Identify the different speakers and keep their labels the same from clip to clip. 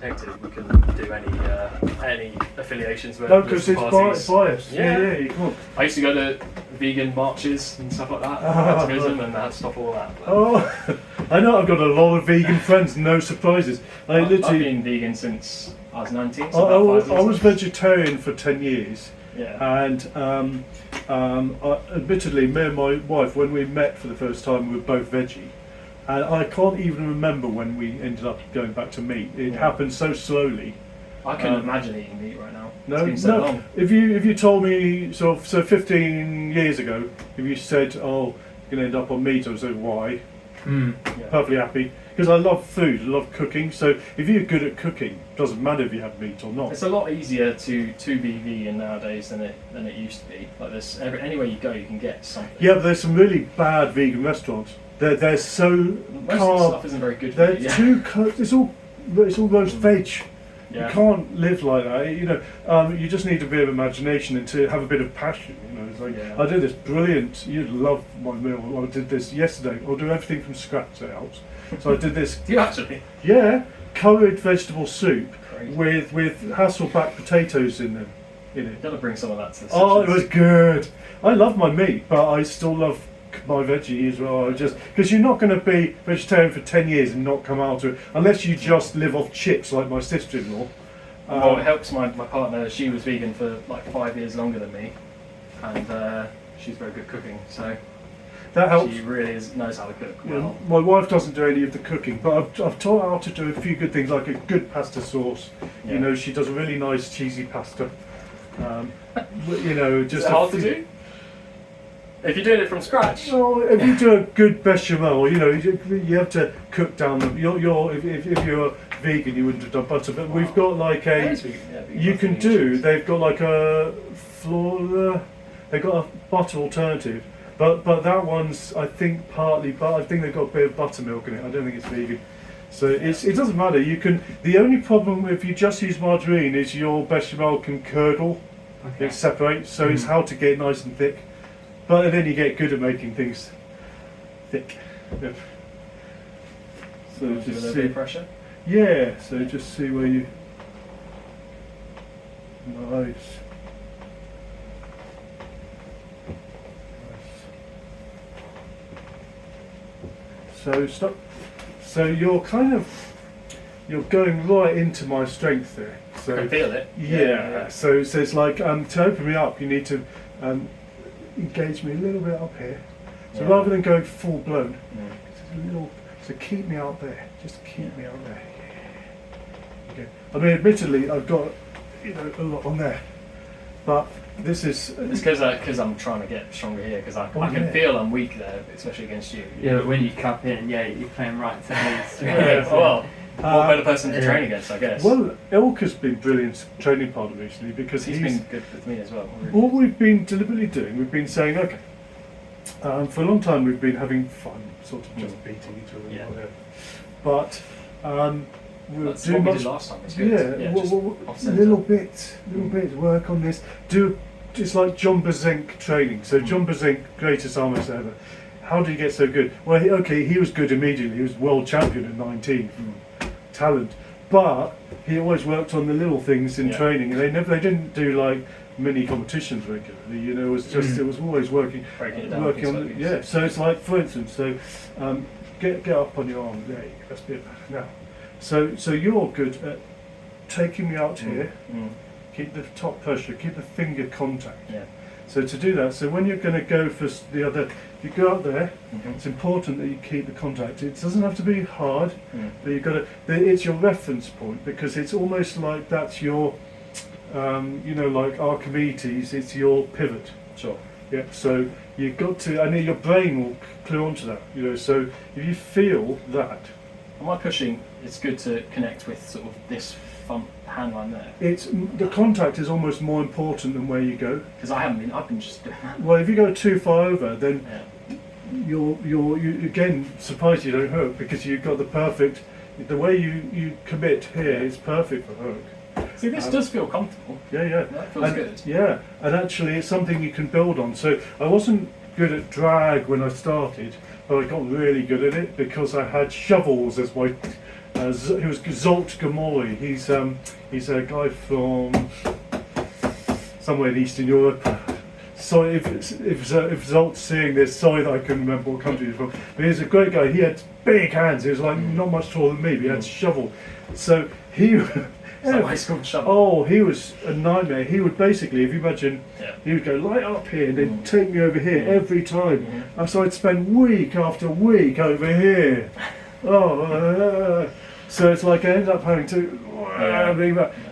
Speaker 1: protected. We couldn't do any affiliations with.
Speaker 2: No, because it's biased. Yeah, you can't.
Speaker 1: I used to go to vegan marches and stuff like that, activism, and I had to stop all that. But.
Speaker 2: Oh, I know. I've got a lot of vegan friends. No surprises.
Speaker 1: I've been vegan since I was 19. So
Speaker 2: I was vegetarian for 10 years.
Speaker 1: Yeah.
Speaker 2: And admittedly, me and my wife, when we met for the first time, we were both veggie. And I can't even remember when we ended up going back to meat. It happened so slowly.
Speaker 1: I couldn't imagine eating meat right now.
Speaker 2: No,
Speaker 1: it's been so long.
Speaker 2: If you told me so 15 years ago, if you said, "Oh, you're gonna end up on meat," I would say, "Why?" Perfectly happy because I love food, I love cooking. So if you're good at cooking, it doesn't matter if you have meat or not.
Speaker 1: It's a lot easier to be vegan nowadays than it used to be. Like this, anywhere you go, you can get something.
Speaker 2: Yeah, but there's some really bad vegan restaurants. They're so
Speaker 1: most of the stuff isn't very good.
Speaker 2: They're too. It's almost veg.
Speaker 1: Yeah.
Speaker 2: You can't live like that. You know, you just need a bit of imagination and to have a bit of passion. You know, it's like I did this brilliant. You'd love my meal. I did this yesterday. I'll do everything from scratch. It helps. So I did this.
Speaker 1: Do you actually?
Speaker 2: Yeah, curried vegetable soup
Speaker 1: Crazy.
Speaker 2: with Hasselback potatoes in them. In it.
Speaker 1: You've got to bring some of that to the
Speaker 2: Oh, it was good. I love my meat, but I still love my veggie as well. Just because you're not going to be vegetarian for 10 years and not come out to it unless you just live off chips like my sister-in-law.
Speaker 1: Well, it helps my partner. She was vegan for like 5 years longer than me, and she's very good cooking. So
Speaker 2: that helps.
Speaker 1: She really knows how to cook well.
Speaker 2: My wife doesn't do any of the cooking, but I've taught her how to do a few good things, like a good pasta sauce.
Speaker 1: Yeah.
Speaker 2: You know, she does a really nice cheesy pasta. You know, just
Speaker 1: Is it hard to do? If you're doing it from scratch.
Speaker 2: Well, if you do a good bechamel, you know, you have to cook down the. If you're vegan, you wouldn't have done butter, but we've got like a. You can do. They've got like a flour. They've got a butter alternative, but that one's I think partly. But I think they've got a bit of buttermilk in it. I don't think it's vegan. So it doesn't matter. You can. The only problem if you just use margarine is your bechamel can curdle.
Speaker 3: Okay.
Speaker 2: It separates. So it's how to get it nice and thick. But then you get good at making things thick. Yep. So
Speaker 1: Give
Speaker 2: just
Speaker 1: a little bit
Speaker 2: see.
Speaker 1: of pressure.
Speaker 2: Yeah. So just see where you. Nice. So stop. So you're going right into my strength there. So
Speaker 1: I can feel it.
Speaker 2: yeah. So it's like to open me up, you need to engage me a little bit up here. So rather than going full blown, just a little. So keep me out there. Just keep me out there. Okay. I mean, admittedly, I've got a lot on there, but this is.
Speaker 1: It's because I'm trying to get stronger here because I can feel I'm weak there, especially against you.
Speaker 3: Yeah, but when you cup in, you're playing right to me.
Speaker 1: Well, what better person to train against, I guess.
Speaker 2: Well, Ilka's been brilliant training partner recently because
Speaker 1: he's been good with me as well. Really.
Speaker 2: What we've been deliberately doing, we've been saying, okay, for a long time we've been having fun, sort of just beating each other.
Speaker 1: Yeah.
Speaker 2: Whatever. But we'll
Speaker 1: That's
Speaker 2: do
Speaker 1: what we
Speaker 2: much.
Speaker 1: did last time. It's good.
Speaker 2: Yeah,
Speaker 1: just
Speaker 2: a little bit work on this. Do just like John Bazenk training. So John Bazenk, greatest arm wrestler ever. How did he get so good? Well, he was good immediately. He was world champion at 19. Talent, but he always worked on the little things in training, and they didn't do like mini competitions regularly. You know, it was just it was always working on. Yeah, so it's like, for instance, so get up on your arm. There you go. That's a bit better now. So you're good at taking me out here. Keep the top pressure. Keep the finger contact.
Speaker 1: Yeah.
Speaker 2: So to do that, so when you're going to go for the other, if you go out there, it's important that you keep the contact. It doesn't have to be hard, but you've got to. It's your reference point because it's almost like that's your, like Archimedes. It's your pivot.
Speaker 1: Sure.
Speaker 2: Yeah. So you've got to, and your brain will clue onto that. You know. So if you feel that.
Speaker 1: Am I pushing? It's good to connect with sort of this front hand line there.
Speaker 2: It's the contact is almost more important than where you go.
Speaker 1: Because I've been just doing that.
Speaker 2: Well, if you go too far over, then you again surprised you don't hook because you've got the perfect. The way you commit here is perfect for hook.
Speaker 1: See, this does feel comfortable.
Speaker 2: Yeah.
Speaker 1: That feels good.
Speaker 2: Yeah, and actually it's something you can build on. So I wasn't good at drag when I started, but I got really good at it because I had shovels as my He was Zolt Gamoli. He's a guy from somewhere in Eastern Europe. Sorry if Zolt's seeing this, sorry that I couldn't remember what country he's from. But he's a great guy. He had big hands. He was like not much taller than me, but he had a shovel. So he
Speaker 1: Why it's called shovel.
Speaker 2: oh, he was a nightmare. He would basically, if you imagine,
Speaker 1: Yeah.
Speaker 2: he would go light up here and then take me over here every time.
Speaker 1: Mhm.
Speaker 2: And so I'd spend week after week over here. So it's like I ended up having to.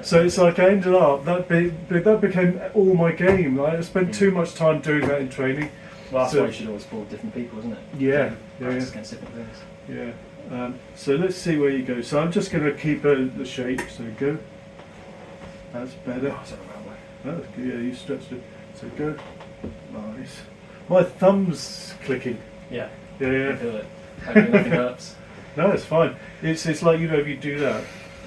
Speaker 2: So it's like I ended up that became all my game. Like I spent too much time doing that in training.
Speaker 1: Well, that's
Speaker 2: So-
Speaker 1: why you should always pull different people, isn't it?
Speaker 2: Yeah,
Speaker 1: Practice
Speaker 2: yeah.
Speaker 1: against different things.
Speaker 2: Yeah. So let's see where you go. So I'm just going to keep the shape. So go. That's better.
Speaker 1: Oh, sorry about that.
Speaker 2: That's good. Yeah, you stretched it. So go. Nice. My thumb's clicking.
Speaker 1: Yeah,
Speaker 2: Yeah,
Speaker 1: I
Speaker 2: yeah.
Speaker 1: feel it. Hopefully nothing hurts.
Speaker 2: No, it's fine. It's like, you know, if you do that.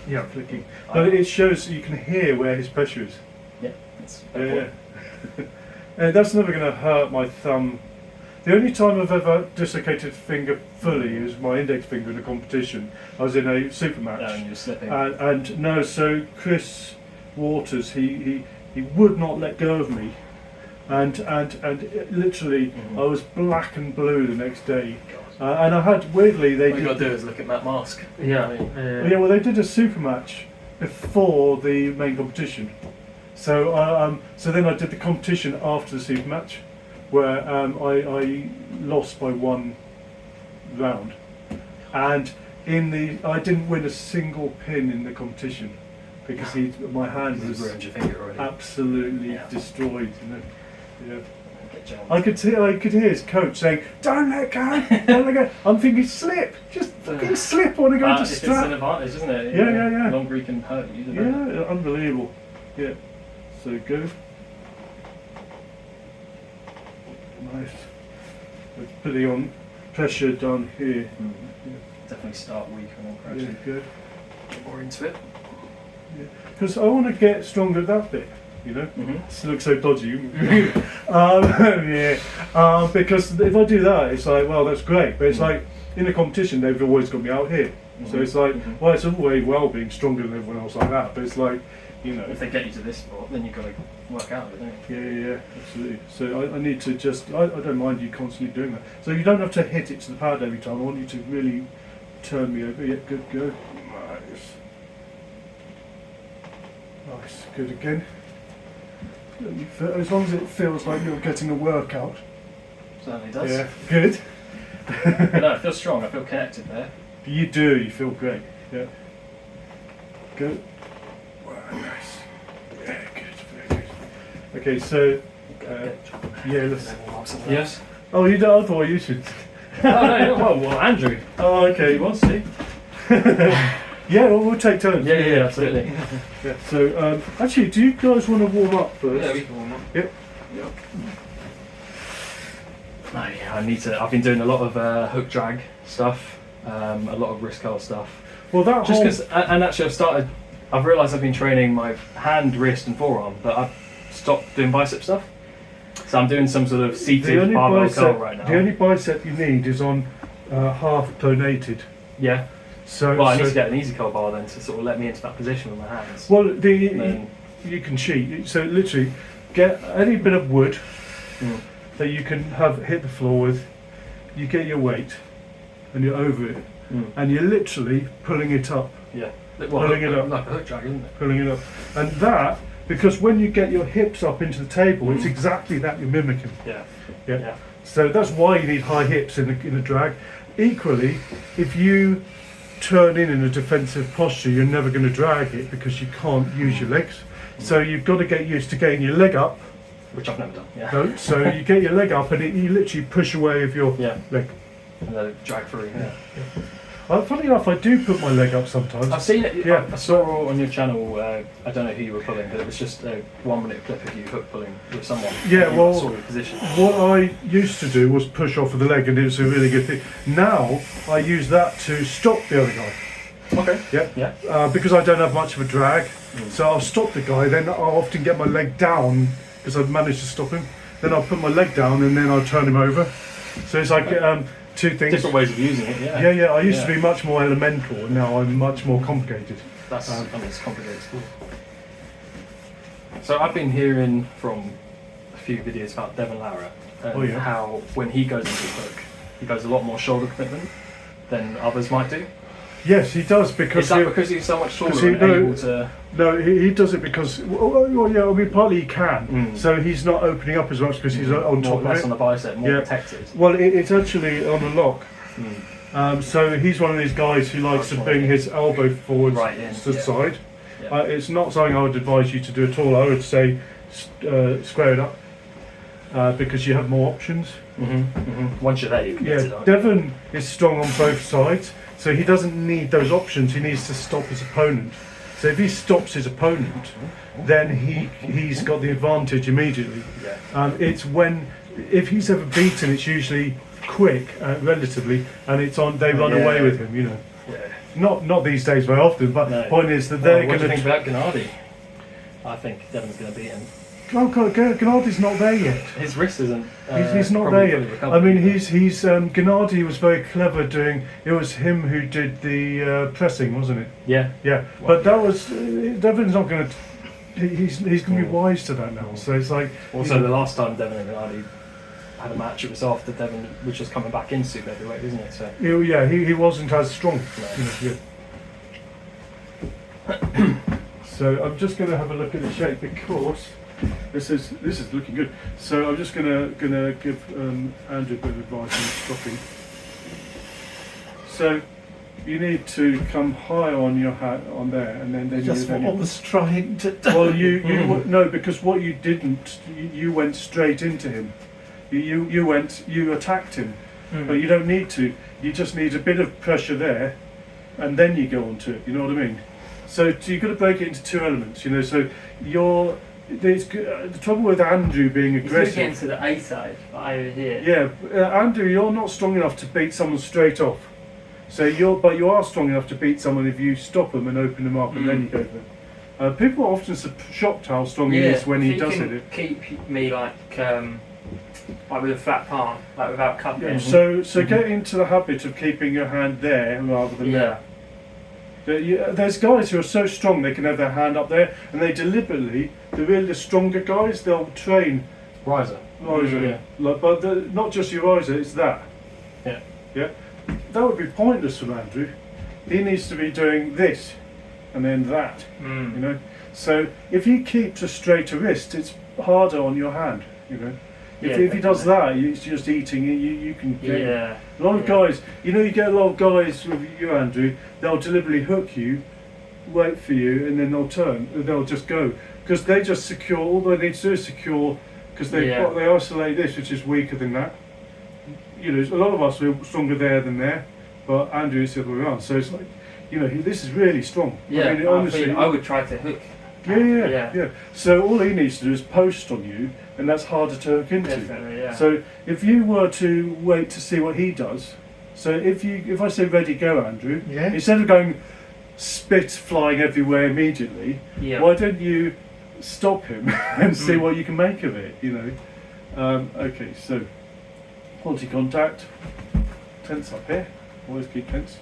Speaker 2: Yeah, clicking. But it shows you can hear where his pressure is.
Speaker 1: Yeah, that's
Speaker 2: Yeah. And that's never going to hurt my thumb. The only time I've ever dislocated a finger fully is my index finger in a competition. I was in a super match.
Speaker 1: No, and you're slipping.
Speaker 2: And no, so Chris Waters, he would not let go of me, and literally I was black and blue the next day, and I had weirdly they
Speaker 1: What you
Speaker 2: did,
Speaker 1: got to do is look at that mask.
Speaker 3: Yeah.
Speaker 2: yeah, well they did a super match before the main competition, so then I did the competition after the super match, where I lost by 1 round, and I didn't win a single pin in the competition because my hand
Speaker 1: You've
Speaker 2: was
Speaker 1: ruined your finger already.
Speaker 2: absolutely
Speaker 1: Yeah.
Speaker 2: destroyed. You know? Yeah.
Speaker 1: Get jealous.
Speaker 2: I could hear his coach saying, "Don't let go, don't let go." I'm thinking, slip, just fucking slip when I go to
Speaker 1: It's an
Speaker 2: strap.
Speaker 1: advantage, isn't it?
Speaker 2: Yeah.
Speaker 1: Long Greek can hurt you. Doesn't it?
Speaker 2: Yeah, unbelievable. Yeah. So go. Nice. Let's put it on pressure down here.
Speaker 1: Definitely start weak and then
Speaker 2: Yeah,
Speaker 1: gradually
Speaker 2: good.
Speaker 1: get more into it.
Speaker 2: Because I want to get stronger at that bit, you know.
Speaker 1: Mm-hmm.
Speaker 2: This looks so dodgy. Because if I do that, it's like, well, that's great. But it's like, in a competition, they've always got me out here. So it's like, well, it's all very well being stronger than everyone else like that. But it's like, you know.
Speaker 1: If they get you to this spot, then you've got to work out of it, don't you?
Speaker 2: Yeah, absolutely. So I need to just, I don't mind you constantly doing that. So you don't have to hit it to the pad every time. I want you to really turn me over. Yeah, good, go. Nice. Nice, good again. As long as it feels like you're getting a workout.
Speaker 1: Certainly does.
Speaker 2: Yeah, good.
Speaker 1: But no, I feel strong. I feel connected there.
Speaker 2: You do, you feel great. Yeah. Go. Wow, nice. Yeah, good, very good. Okay, so, yeah, let's.
Speaker 1: Yes.
Speaker 2: Oh, you don't, I thought you should.
Speaker 1: Oh no, well, Andrew.
Speaker 2: Oh, okay.
Speaker 1: He wants to.
Speaker 2: Yeah, well, we'll take turns.
Speaker 1: Yeah, absolutely.
Speaker 2: Yeah. So, actually, do you guys want to warm up first?
Speaker 1: Yeah, we can warm up.
Speaker 2: Yep.
Speaker 1: No, yeah, I need to. I've been doing a lot of hook drag stuff, a lot of wrist curl stuff.
Speaker 2: Well, that
Speaker 1: Just
Speaker 2: whole.
Speaker 1: because, and actually, I've realised I've been training my hand, wrist, and forearm, but I've stopped doing bicep stuff. So I'm doing some sort of seated barbell curl right now.
Speaker 2: The only bicep you need is on half donated.
Speaker 1: Yeah.
Speaker 2: So,
Speaker 1: Well, I need to get an easy curl bar then to sort of let me into that position with my hands.
Speaker 2: Well,
Speaker 1: Then-
Speaker 2: you can cheat. So literally, get any bit of wood
Speaker 1: Mm.
Speaker 2: that you can have hit the floor with. You get your weight, and you're over it, and you're literally pulling it up,
Speaker 1: Yeah.
Speaker 2: Pulling it up.
Speaker 1: Like a hook drag, isn't it?
Speaker 2: pulling it up, and that because when you get your hips up into the table, it's exactly that you're mimicking.
Speaker 1: Yeah.
Speaker 2: Yeah.
Speaker 1: Yeah.
Speaker 2: So that's why you need high hips in a drag. Equally, if you turn in a defensive posture, you're never going to drag it because you can't use your legs. So you've got to get used to getting your leg up.
Speaker 1: Which I've never done. Yeah.
Speaker 2: No? So you get your leg up and you literally push away with your
Speaker 1: Yeah.
Speaker 2: leg.
Speaker 1: And then drag through. Yeah.
Speaker 2: Funny enough, I do put my leg up sometimes.
Speaker 1: I've seen it.
Speaker 2: Yeah.
Speaker 1: I saw on your channel. I don't know who you were pulling, but it was just a 1 minute clip of you hook pulling with someone.
Speaker 2: Yeah,
Speaker 1: You
Speaker 2: well,
Speaker 1: saw your position.
Speaker 2: What I used to do was push off with the leg, and it was a really good thing. Now I use that to stop the other guy.
Speaker 1: Okay.
Speaker 2: Yeah.
Speaker 1: Yeah.
Speaker 2: Because I don't have much of a drag, so I'll stop the guy. Then I'll often get my leg down because I've managed to stop him. Then I'll put my leg down and then I'll turn him over. So it's like two things.
Speaker 1: Different ways of using it, yeah.
Speaker 2: Yeah. I used to be much more elemental, and now I'm much more complicated.
Speaker 1: That's it's complicated. So I've been hearing from a few videos about Devon Lara and how when he goes into the hook, he goes a lot more shoulder commitment than others might do.
Speaker 2: Yes, he does because.
Speaker 1: Is that because he's so much taller and able to?
Speaker 2: No, he does it because. Well, yeah, I mean, partly he can. So he's not opening up as much because he's on top of it.
Speaker 1: Less on the bicep, more protected.
Speaker 2: Well, it's actually on a lock. So he's one of these guys who likes to bring his elbow forward to the side. Yeah. It's not something I would advise you to do at all. I would say square it up because you have more options.
Speaker 1: Once you're there, you can get it.
Speaker 2: Devon is strong on both sides, so he doesn't need those options. He needs to stop his opponent. So if he stops his opponent, then he's got the advantage immediately. It's if he's ever beaten, it's usually quick, relatively, and it's on. They run away with him, you know. Not these days very often, but the point is that they're going to.
Speaker 1: What do you think about Gennady? I think Devon's going to beat him.
Speaker 2: Oh God, Gennady's not there yet.
Speaker 1: His wrist isn't.
Speaker 2: He's not there yet. I mean, Gennady was very clever doing. It was him who did the pressing, wasn't it? Yeah.
Speaker 1: Well,
Speaker 2: but that was Devon's not going to. He's going to be wise to that now. So it's like.
Speaker 1: Also, the last time Devon and Gennady had a match, it was after Devon was just coming back in super heavyweight, isn't it? So.
Speaker 2: He wasn't as strong. So I'm just going to have a look at the shape because. This is looking good. So I'm just gonna give Andrew a bit of advice on stopping. So you need to come high on your hat on there, and then
Speaker 3: just what I was trying to do.
Speaker 2: Well, you no, because what you didn't, you went straight into him. You attacked him, but you don't need to. You just need a bit of pressure there, and then you go on to it. You know what I mean? So you've got to break it into two elements. You know, so the trouble with Andrew being aggressive.
Speaker 3: He's looking to the A side, over here.
Speaker 2: Yeah, Andrew, you're not strong enough to beat someone straight off. So but you are strong enough to beat someone if you stop them and open them up, and then you go for them. People are often shocked how strong he is when he does it.
Speaker 3: Keep me like with a flat palm, like without cupping.
Speaker 2: Yeah, so get into the habit of keeping your hand there rather than there. There's guys who are so strong they can have their hand up there, and they deliberately, the stronger guys, they'll train
Speaker 1: riser.
Speaker 2: But not just your riser, it's that. Yeah. That would be pointless for Andrew. He needs to be doing this, and then that. You know. So if he keeps a straighter wrist, it's harder on your hand. You know. If he does that, he's just eating. You can get a lot of guys. You know, you get a lot of guys with you, Andrew. They'll deliberately hook you, wait for you, and then they'll turn. They'll just go because they just secure. All they need to do is secure because they isolate this, which is weaker than that. You know, a lot of us are stronger there than there, but Andrew is the other way around. So it's like, you know, this is really strong.
Speaker 3: Yeah,
Speaker 2: I mean, honestly,
Speaker 3: I would try to hook.
Speaker 2: Yeah. So all he needs to do is post on you, and that's harder to hook into.
Speaker 3: Definitely, yeah.
Speaker 2: So if you were to wait to see what he does, so if I say ready go, Andrew, instead of going spit flying everywhere immediately, why don't you stop him and see what you can make of it? You know. Okay, so quality contact, tense up here. Always keep tense.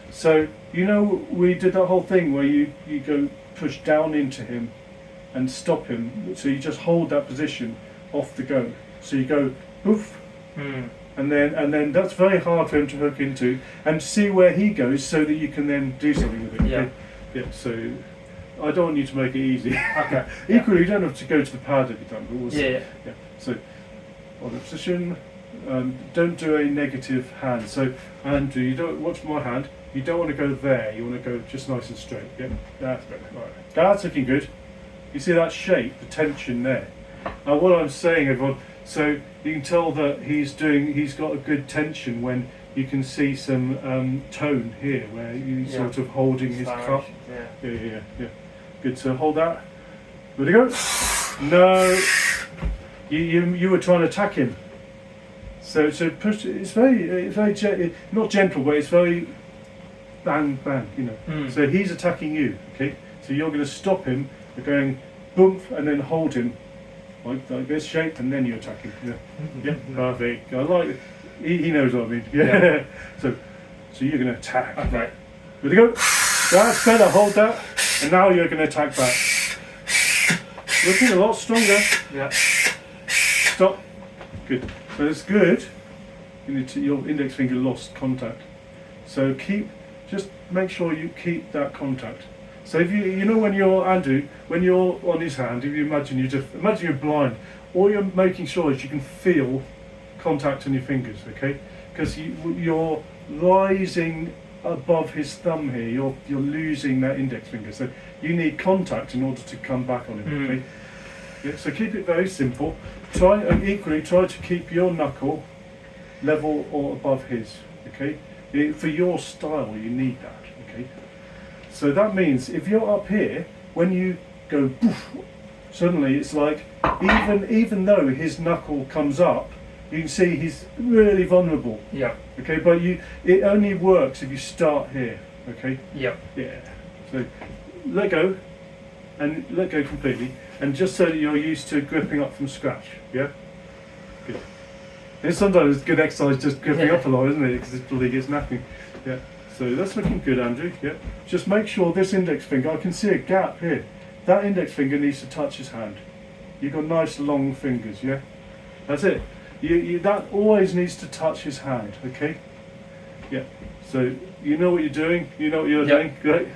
Speaker 2: So you know we did that whole thing where you go push down into him and stop him. So you just hold that position off the go. So you go poof, and then that's very hard for him to hook into and see where he goes, so that you can then do something with it. Okay? So I don't want you to make it easy. Okay. Equally, you don't have to go to the pad every time. But we'll So on the position, don't do a negative hand. So Andrew, you don't watch my hand. You don't want to go there, you want to go just nice and straight. Yeah, that's better. Right. That's looking good. You see that shape, the tension there. Now what I'm saying, everyone, so you can tell that he's got a good tension when you can see some tone here, where he's sort of holding his cup. Yeah. Good, so hold that. Ready to go? No. You were trying to attack him. So push, it's very not gentle, but it's very bang, bang, you know. So he's attacking you, okay? So you're going to stop him by going boom and then hold him like this shape, and then you attack him. Yeah, perfect. I like it. He knows what I mean. Yeah.
Speaker 3: Yeah.
Speaker 2: So you're going to attack.
Speaker 3: Okay.
Speaker 2: Ready to go? That's better. Hold that. And now you're going to attack back. Looking a lot stronger.
Speaker 3: Yeah.
Speaker 2: Stop. Good. So it's good. You need to, your index finger lost contact. So just make sure you keep that contact. So if you know when you're Andrew, when you're on his hand, if you imagine you're blind, all you're making sure is you can feel contact on your fingers, okay? Because you're rising above his thumb here. You're losing that index finger. So you need contact in order to come back on him, okay? Yeah, so keep it very simple. Try to keep your knuckle level or above his, okay? For your style, you need that, okay? So that means if you're up here, when you go poof, suddenly it's like, even though his knuckle comes up, you can see he's really vulnerable.
Speaker 3: Yeah.
Speaker 2: Okay, but it only works if you start here, okay?
Speaker 3: Yeah.
Speaker 2: Yeah. So let go, and let go completely, and just so that you're used to gripping up from scratch, yeah? Good. And sometimes it's good exercise just gripping up a lot, isn't it? Because it bloody gets napping. Yeah. So that's looking good, Andrew. Yeah. Just make sure this index finger, I can see a gap here. That index finger needs to touch his hand. You've got nice long fingers, yeah? That's it. That always needs to touch his hand, okay? Yeah. So you know what you're doing. You know what you're doing. Great.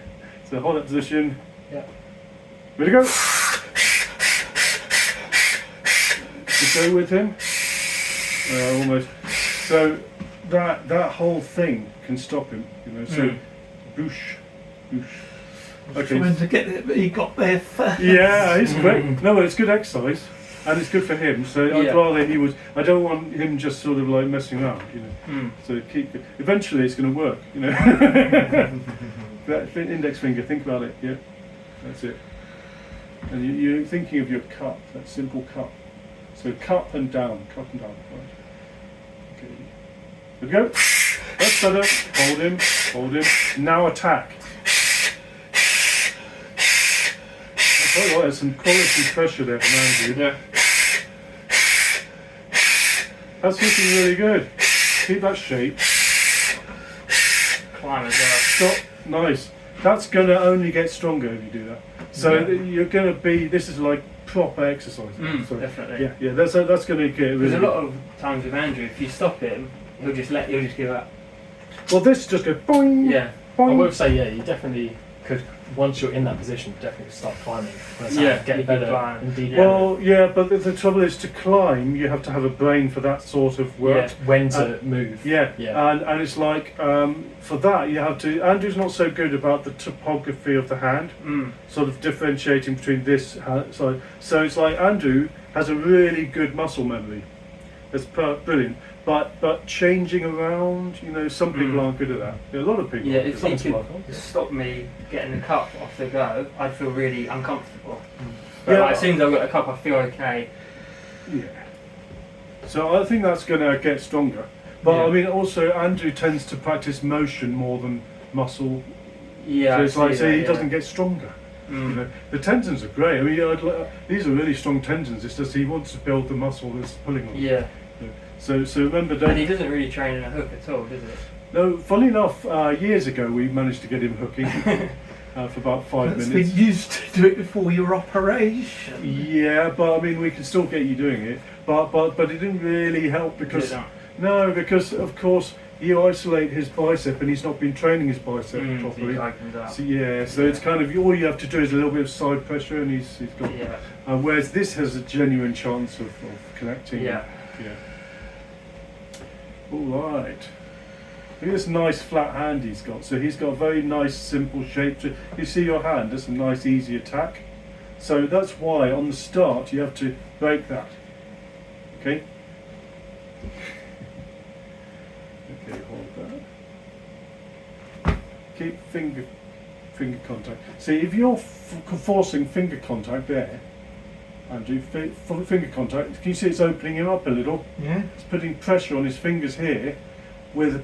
Speaker 2: So hold that position.
Speaker 3: Yeah.
Speaker 2: Ready to go. Just go with him. Almost. So that whole thing can stop him, you know. So boosh, boosh. Okay.
Speaker 4: Trying to get it, but he got there first.
Speaker 2: Yeah, it's great. No, it's good exercise, and it's good for him. So I'd rather he was. I don't want him just sort of like messing around, you know. So keep it. Eventually, it's going to work, you know. That index finger. Think about it. Yeah, that's it. And you're thinking of your cup. That simple cup. So cup and down. Right. Okay. There we go. That's better. Hold him. Now attack. Oh, there's some quality pressure there from Andrew.
Speaker 3: Yeah.
Speaker 2: That's looking really good. Keep that shape.
Speaker 3: Climb as well.
Speaker 2: Stop. Nice. That's going to only get stronger if you do that. So you're going to be. This is like proper exercise. So,
Speaker 3: Definitely.
Speaker 2: Yeah. That's going to get really.
Speaker 3: There's a lot of times with Andrew, if you stop him, he'll just give up.
Speaker 2: Well, this just goes boing.
Speaker 1: Yeah.
Speaker 2: Boing.
Speaker 1: I would say, yeah, you definitely could, once you're in that position, definitely start climbing. Get better.
Speaker 3: Climb.
Speaker 1: Indeed,
Speaker 2: Well, yeah, but the trouble is to climb, you have to have a brain for that sort of work.
Speaker 1: Yeah, when to move.
Speaker 2: Yeah,
Speaker 1: Yeah.
Speaker 2: And it's like, for that you have to, Andrew's not so good about the topography of the hand, sort of differentiating between this hand side. So it's like Andrew has a really good muscle memory. That's brilliant. But changing around, you know, some people aren't good at that. A lot of people.
Speaker 3: Yeah, if
Speaker 2: Some
Speaker 3: he
Speaker 2: people
Speaker 3: could
Speaker 2: are.
Speaker 3: stop me getting the cup off the go, I'd feel really uncomfortable. But
Speaker 2: Yeah.
Speaker 3: like, as soon as I've got the cup, I feel okay.
Speaker 2: Yeah. So I think that's going to get stronger. But I mean, also Andrew tends to practice motion more than muscle.
Speaker 3: Yeah.
Speaker 2: So it's like,
Speaker 3: so
Speaker 2: he doesn't get stronger. You know, the tendons are great. I mean, these are really strong tendons. It's just he wants to build the muscle that's pulling on.
Speaker 3: Yeah.
Speaker 2: So remember,
Speaker 3: And he doesn't really train in a hook at all, does he?
Speaker 2: No, funny enough, years ago we managed to get him hooking for about 5
Speaker 4: That's
Speaker 2: minutes.
Speaker 4: been used to do it before your operation.
Speaker 2: Yeah, but I mean, we can still get you doing it. But it didn't really help because because of course you isolate his bicep and he's not been training his bicep properly. So it's kind of all you have to do is a little bit of side pressure and he's got.
Speaker 3: Yeah.
Speaker 2: Whereas this has a genuine chance of connecting.
Speaker 3: Yeah.
Speaker 2: All right. Look at this nice flat hand he's got. So he's got a very nice simple shape. You see your hand, that's a nice easy attack. So that's why on the start you have to break that. Okay? Okay, hold that. Keep finger contact. See, if you're forcing finger contact there, Andrew, finger contact, can you see it's opening him up a little?
Speaker 4: Yeah.
Speaker 2: It's putting pressure on his fingers here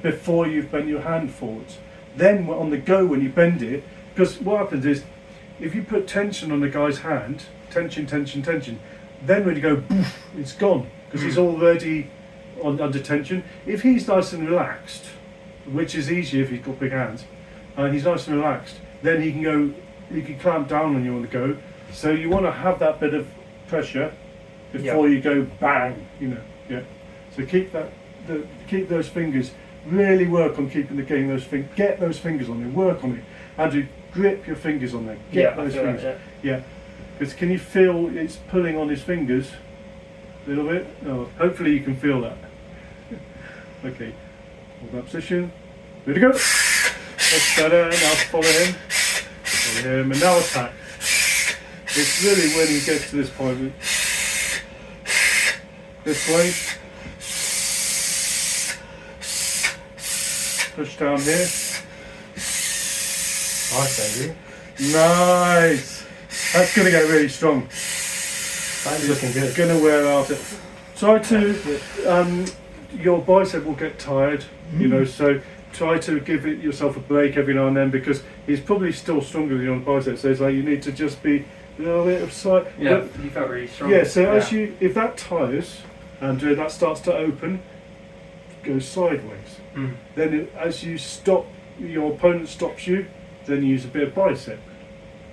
Speaker 2: before you've bent your hand forwards. Then on the go when you bend it, because what happens is if you put tension on the guy's hand, tension, then when you go, poof, it's gone because he's already under tension. If he's nice and relaxed, which is easier if he's got big hands, and he's nice and relaxed, then he can clamp down on you on the go. So you want to have that bit of pressure before you go bang, yeah. So keep those fingers. Really work on getting those fingers. Get those fingers on there. Work on it. Andrew, grip your fingers on there. Get those fingers.
Speaker 3: That,
Speaker 2: Yeah. Because can you feel it's pulling on his fingers a little bit? Oh, hopefully you can feel that. Okay. Hold that position. Ready to go. That's better. Now follow him. Follow him, and now attack. It's really when he gets to this point. This way. Push down here.
Speaker 1: Nice, Andrew.
Speaker 2: Nice. That's going to get really strong.
Speaker 1: That's looking good.
Speaker 2: It's going to wear out. Try to. Your bicep will get tired. So try to give yourself a break every now and then, because he's probably still stronger than you on the bicep. So it's like you need to just be a little bit of side.
Speaker 3: yeah, you felt really strong.
Speaker 2: Yeah. So if that tires and that starts to open, go sideways. Then as you stop, your opponent stops you, then you use a bit of bicep.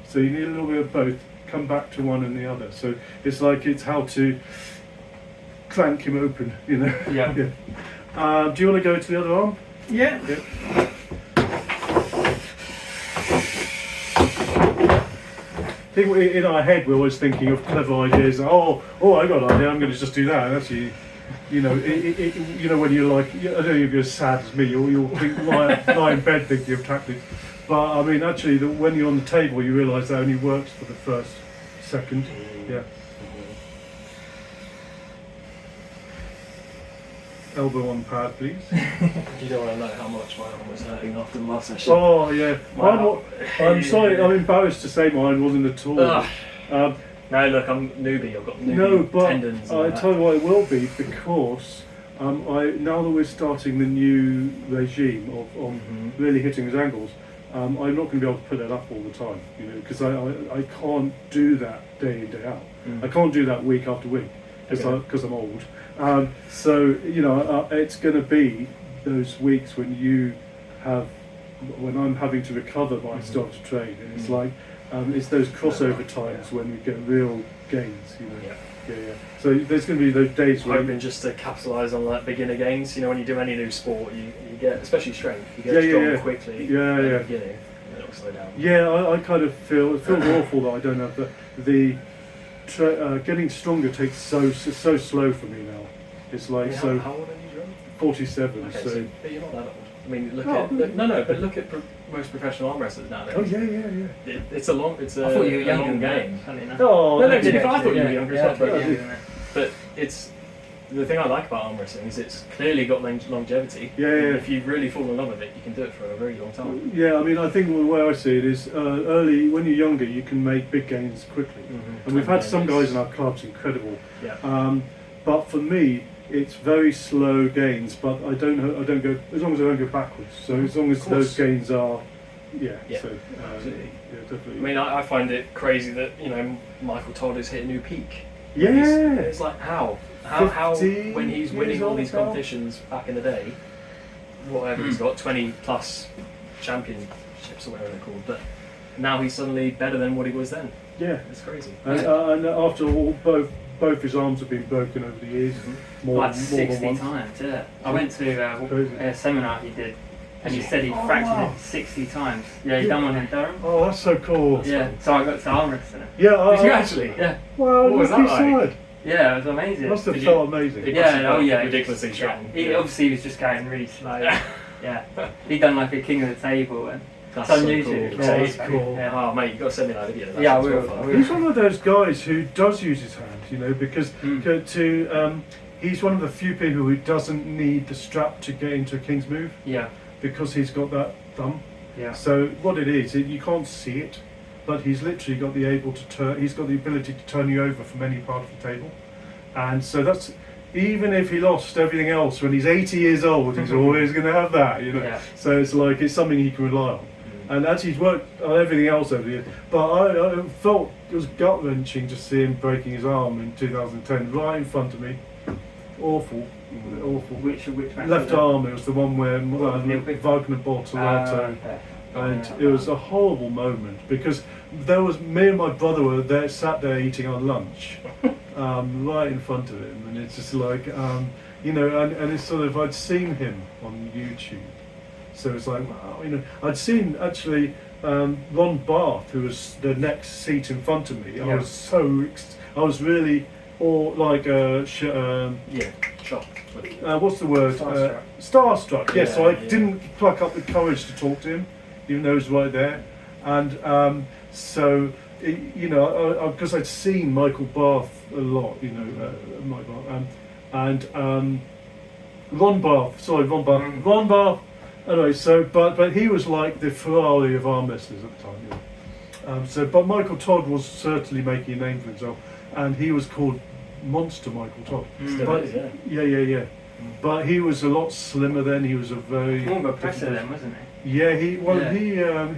Speaker 2: So you need a little bit of both. Come back to one and the other. So it's how to clank him open.
Speaker 3: Yeah.
Speaker 2: Yeah. Do you want to go to the other arm?
Speaker 4: Yeah.
Speaker 2: Yeah. I think in our head we're always thinking of clever ideas. Oh, I got an idea. I'm going to just do that. And actually, when you're like, I don't know if you're as sad as me, you'll think, lie in bed thinking of tactics. But I mean, actually, when you're on the table, you realise that only works for the first second. Yeah. Elbow on pad, please.
Speaker 1: You don't want to know how much my arm was hurting after the last session.
Speaker 2: Oh yeah. I'm sorry. I'm embarrassed to say mine wasn't at all.
Speaker 1: No, look, I'm newbie. I've got newbie tendons.
Speaker 2: I tell you what, it will be, because now that we're starting the new regime of really hitting his angles, I'm not going to be able to put that up all the time, because I can't do that day in, day out. I can't do that week after week because I'm old. So it's going to be those weeks when I'm having to recover by start to train, and it's like it's those crossover times when we get real gains. Yeah. So there's going to be those days where
Speaker 1: hoping just to capitalise on that beginner gains. When you do any new sport, you get, especially strength, you get strong quickly. At the beginning, and then it'll slow down.
Speaker 2: Yeah, I kind of feel it feels awful that I don't have the getting stronger takes so slow for me now. It's like
Speaker 1: How old are you, John?
Speaker 2: 47.
Speaker 1: Okay,
Speaker 2: so
Speaker 1: but you're not that old. I mean, look at most professional arm wrestlers nowadays.
Speaker 2: oh yeah.
Speaker 1: It's a long
Speaker 3: I thought you were younger
Speaker 1: long
Speaker 3: than that,
Speaker 1: game.
Speaker 3: funny enough.
Speaker 2: Oh,
Speaker 1: No,
Speaker 2: thank
Speaker 1: to be
Speaker 2: you.
Speaker 1: fair, I thought you were younger as well.
Speaker 3: Yeah.
Speaker 1: But it's the thing I like about arm wrestling is it's clearly got longevity.
Speaker 2: Yeah.
Speaker 1: If you really fall in love with it, you can do it for a very long time.
Speaker 2: Yeah, I mean, I think the way I see it is early, when you're younger, you can make big gains quickly. And we've had some guys in our clubs, incredible.
Speaker 1: Yeah.
Speaker 2: But for me, it's very slow gains. But I don't go, as long as I don't go backwards. So as long as those gains are,
Speaker 1: Yeah.
Speaker 2: So,
Speaker 1: Absolutely.
Speaker 2: yeah, definitely.
Speaker 1: I mean, I find it crazy that Michael Todd has hit a new peak.
Speaker 2: Yeah.
Speaker 1: It's like how when he's winning all these competitions back in the day, whatever he's got, 20 plus championships or whatever they're called, but now he's suddenly better than what he was then.
Speaker 2: Yeah.
Speaker 1: It's crazy.
Speaker 2: And after all, both his arms have been broken over the years. More
Speaker 3: Like
Speaker 2: than
Speaker 3: 60
Speaker 2: once.
Speaker 3: times, yeah. I went to a seminar he did, and he said he fractured it 60 times. Yeah, he done one in Durham.
Speaker 2: Oh, that's so cool.
Speaker 3: Yeah, so I got to arm wrestle him.
Speaker 2: Yeah.
Speaker 1: Did you actually?
Speaker 3: Yeah.
Speaker 2: Wow,
Speaker 1: What was
Speaker 2: lucky
Speaker 1: that like?
Speaker 2: side.
Speaker 3: Yeah, it was amazing.
Speaker 2: Must have
Speaker 1: Did
Speaker 2: felt amazing.
Speaker 3: Yeah,
Speaker 1: ridiculously strong.
Speaker 3: He obviously was just going really slow. Yeah. He done like a king of the table, and
Speaker 1: That's
Speaker 3: it's on
Speaker 1: so
Speaker 3: YouTube.
Speaker 1: cool.
Speaker 2: Oh, that's cool.
Speaker 3: Yeah.
Speaker 1: Oh mate, you got to send me that video. That
Speaker 3: Yeah, I
Speaker 1: sounds
Speaker 3: will.
Speaker 1: well fun.
Speaker 3: I will.
Speaker 2: He's one of those guys who does use his hand, because he's one of the few people who doesn't need the strap to get into a king's move,
Speaker 3: Yeah.
Speaker 2: because he's got that thumb.
Speaker 3: Yeah.
Speaker 2: So what it is, you can't see it, but he's literally got he's got the ability to turn you over from any part of the table, and so that's. Even if he lost everything else when he's 80 years old, he's always going to have that,
Speaker 3: Yeah.
Speaker 2: So it's something he can rely on. And actually, he's worked on everything else over the years. But I felt it was gut wrenching to see him breaking his arm in 2010 right in front of me. awful.
Speaker 3: Which match?
Speaker 2: Left
Speaker 3: was it?
Speaker 2: arm, it was the one where
Speaker 3: Neil Pick-
Speaker 2: Wagner Bortolato.
Speaker 3: Okay.
Speaker 2: And
Speaker 3: Yeah.
Speaker 2: it was a horrible moment because there was me and my brother were there, sat there eating our lunch, right in front of him, and it's just like, you know, and it's sort of I'd seen him on YouTube, so it's like, wow, you know, I'd seen actually Ron Barth, who was the next seat in front of me.
Speaker 3: Yeah.
Speaker 2: I was really, or like
Speaker 1: Yeah, shocked.
Speaker 2: what's the word?
Speaker 3: Starstruck.
Speaker 2: Starstruck. Yes, so I
Speaker 1: Yeah.
Speaker 2: didn't pluck up the courage to talk to him, even though he was right there. And so, you know, because I'd seen Michael Barth a lot, you know, Mike Barth, and Ron Barth. Ron Barth. Anyway, so but he was like the Ferrari of arm wrestlers at the time. You know. But Michael Todd was certainly making a name for himself, and he was called Monster Michael Todd.
Speaker 1: Still
Speaker 2: But-
Speaker 1: is, yeah.
Speaker 2: Yeah. But he was a lot slimmer then. He was a very
Speaker 3: More of a presser then, wasn't he?
Speaker 2: Yeah, he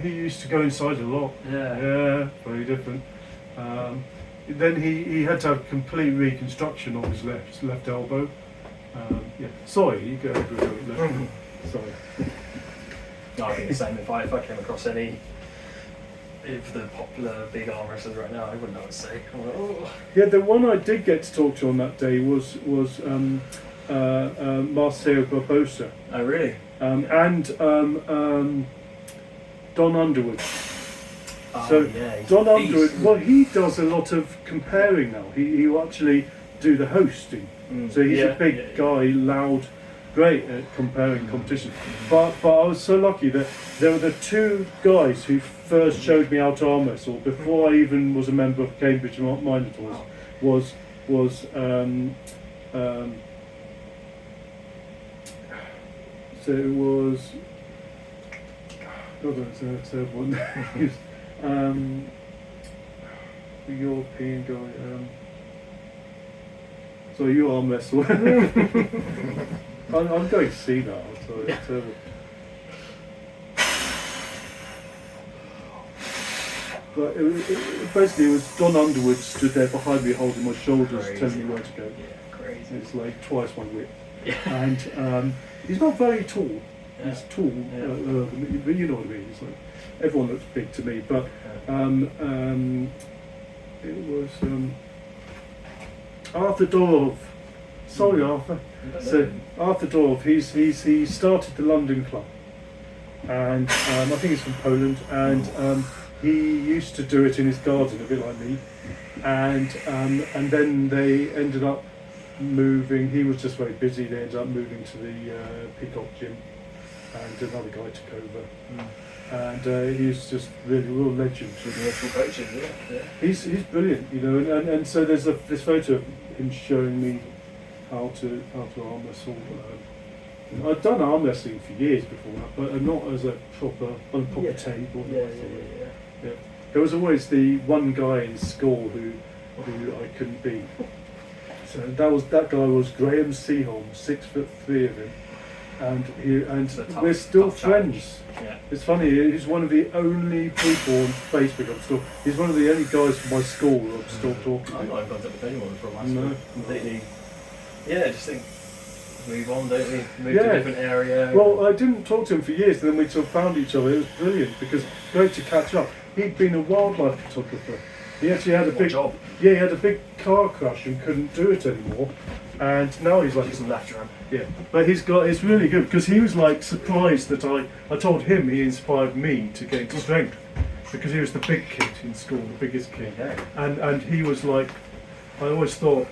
Speaker 2: used to go inside a lot.
Speaker 3: Yeah.
Speaker 2: Yeah, very different. Then he had to have complete reconstruction of his left elbow. Yeah, sorry, you go over left. Sorry.
Speaker 1: No, I think the same. If I came across any of the popular big arm wrestlers right now, I wouldn't know what to say. I'm like, oh.
Speaker 2: Yeah, the one I did get to talk to on that day was Marcelo Barbosa.
Speaker 1: Oh, really?
Speaker 2: And Don Underwood. So
Speaker 1: yeah,
Speaker 2: Don
Speaker 1: he's-
Speaker 2: Underwood, well, he does a lot of comparing now. He will actually do the hosting. So he's a big guy, loud, great at comparing competition. But I was so lucky that there were the two guys who first showed me how to arm wrestle before I even was a member of Cambridge Minotaurs. So it was. God, that's a third one. The European guy. So you arm wrestle. I'm going to see that. So it's terrible. But basically, it was Don Underwood stood there behind me, holding my shoulders,
Speaker 1: Crazy.
Speaker 2: telling me where to go.
Speaker 1: Yeah, crazy.
Speaker 2: It's like twice my width.
Speaker 1: Yeah.
Speaker 2: And he's not very tall.
Speaker 1: Yeah.
Speaker 2: He's tall,
Speaker 1: Yeah.
Speaker 2: but you know what I mean. It's like everyone looks big to me, but it was Arthur Dorov. Sorry, Arthur. So Arthur Dorov, he started the London club, and I think he's from Poland, and he used to do it in his garden, a bit like me, and then they ended up moving. He was just very busy. They ended up moving to the Peacock Gym, and another guy took over. And he's just really a real legend.
Speaker 1: Universal coaching, yeah.
Speaker 2: He's brilliant, you know, and so there's this photo of him showing me how to arm wrestle. I'd done arm wrestling for years before that, but not as a proper on a proper table. Yeah. There was always the one guy in school who I couldn't beat. So that guy was Graham Seaholm, 6'3" of him, and we're still friends.
Speaker 1: Yeah.
Speaker 2: It's funny. He's one of the only people on Facebook. He's one of the only guys from my school who I'm still talking
Speaker 1: I'm
Speaker 2: to.
Speaker 1: not in contact with anyone from my
Speaker 2: No.
Speaker 1: school. Completely. Yeah, just think. Move on, don't we? Move to
Speaker 2: Yeah.
Speaker 1: a different area.
Speaker 2: Well, I didn't talk to him for years, and then we sort of found each other. It was brilliant because great to catch up. He'd been a wildlife photographer. He actually had a
Speaker 1: What
Speaker 2: big
Speaker 1: job?
Speaker 2: Yeah, he had a big car crash and couldn't do it anymore. And now he's like
Speaker 1: Do some left around.
Speaker 2: yeah, but it's really good because he was like surprised that I told him he inspired me to get into strength because he was the big kid in school, the biggest kid,
Speaker 1: Okay.
Speaker 2: and he was like, I always thought,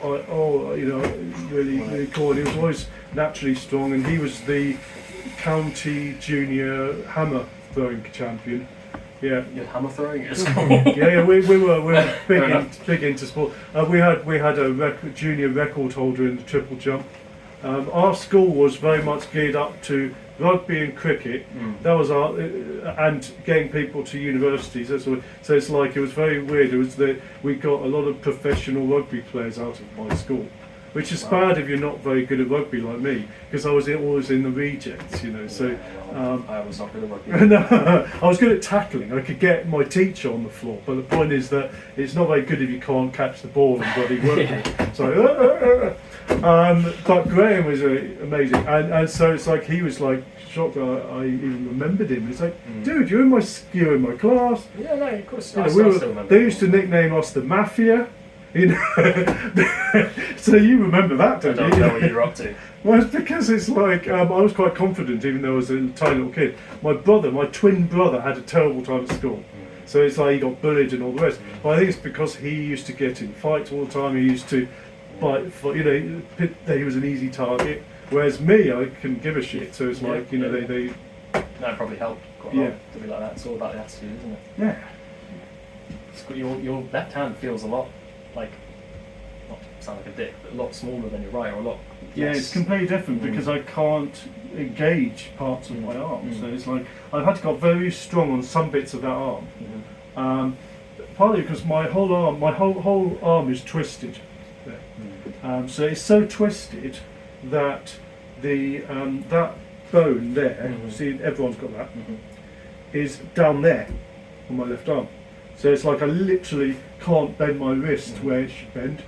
Speaker 2: really cool. And he was always naturally strong, and he was the county junior hammer throwing champion. Yeah.
Speaker 1: You're hammer throwing at school.
Speaker 2: Yeah, we were
Speaker 1: Fair
Speaker 2: big into sport. We had a junior record holder in the triple jump. Our school was very much geared up to rugby and cricket. That was our and getting people to universities. So it's like it was very weird. It was that we got a lot of professional rugby players out of my school, which is bad if you're not very good at rugby like me, because I was always in the rejects, you know. So
Speaker 1: I was not good at rugby.
Speaker 2: no, I was good at tackling. I could get my teacher on the floor, but the point is that it's not very good if you can't catch the ball and bloody work it. So, but Graham was amazing, and so it's like he was like shocked. I even remembered him. It's like, dude, you're in my class.
Speaker 1: Yeah, no, of course.
Speaker 2: You know, they used to nickname us the Mafia. You know, so you remember that, don't you?
Speaker 1: I don't know what you're up to.
Speaker 2: Well, it's because it's like I was quite confident, even though I was a tiny little kid. My twin brother, had a terrible time at school, so it's like he got bullied and all the rest. But I think it's because he used to get in fights all the time. He used to fight for, you know, he was an easy target. Whereas me, I couldn't give a shit. So it's like, you know, they
Speaker 1: that probably helped quite a lot to be like that. It's all about the attitude, isn't it?
Speaker 2: yeah.
Speaker 1: Your left hand feels a lot like, not to sound like a dick, but a lot smaller than your right, or a lot.
Speaker 2: Yeah, it's completely different because I can't engage parts of my arm. So it's like I've had to get very strong on some bits of that arm. Partly because my whole arm is twisted. There. So it's so twisted that the that bone there, see, everyone's got that, is down there on my left arm. So it's like I literally can't bend my wrist where it should bend.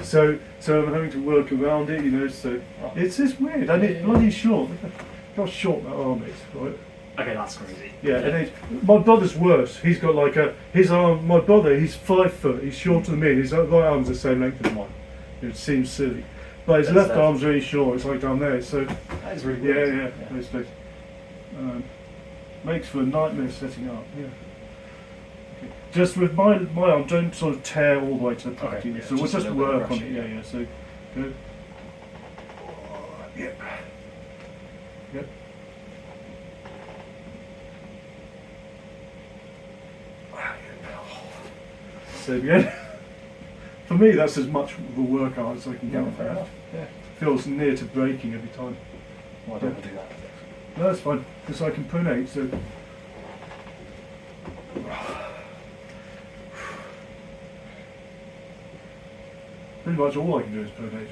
Speaker 2: So I'm having to work around it, you know. So it's just weird, and it's bloody short. Look how short that arm is, right?
Speaker 1: Okay, that's crazy.
Speaker 2: Yeah, and my brother's worse. He's got like his arm. My brother, he's 5 foot. He's shorter than me. And his right arm's the same length as mine. It seems silly, but his left arm's really short. It's like down there. So
Speaker 1: that is really weird.
Speaker 2: Yeah. Those things. Makes for a nightmare setting up. Yeah. Okay. Just with my arm, don't sort of tear all the way to the back.
Speaker 1: Okay,
Speaker 2: so we'll just work on it. Yeah. So good. Yep. Yep. So yeah, for me that's as much of a workout as I can get.
Speaker 1: Fair enough. Yeah.
Speaker 2: Feels near to breaking every time.
Speaker 1: Well, I don't want to do that.
Speaker 2: No, that's fine because I can pronate. So pretty much all I can do is pronate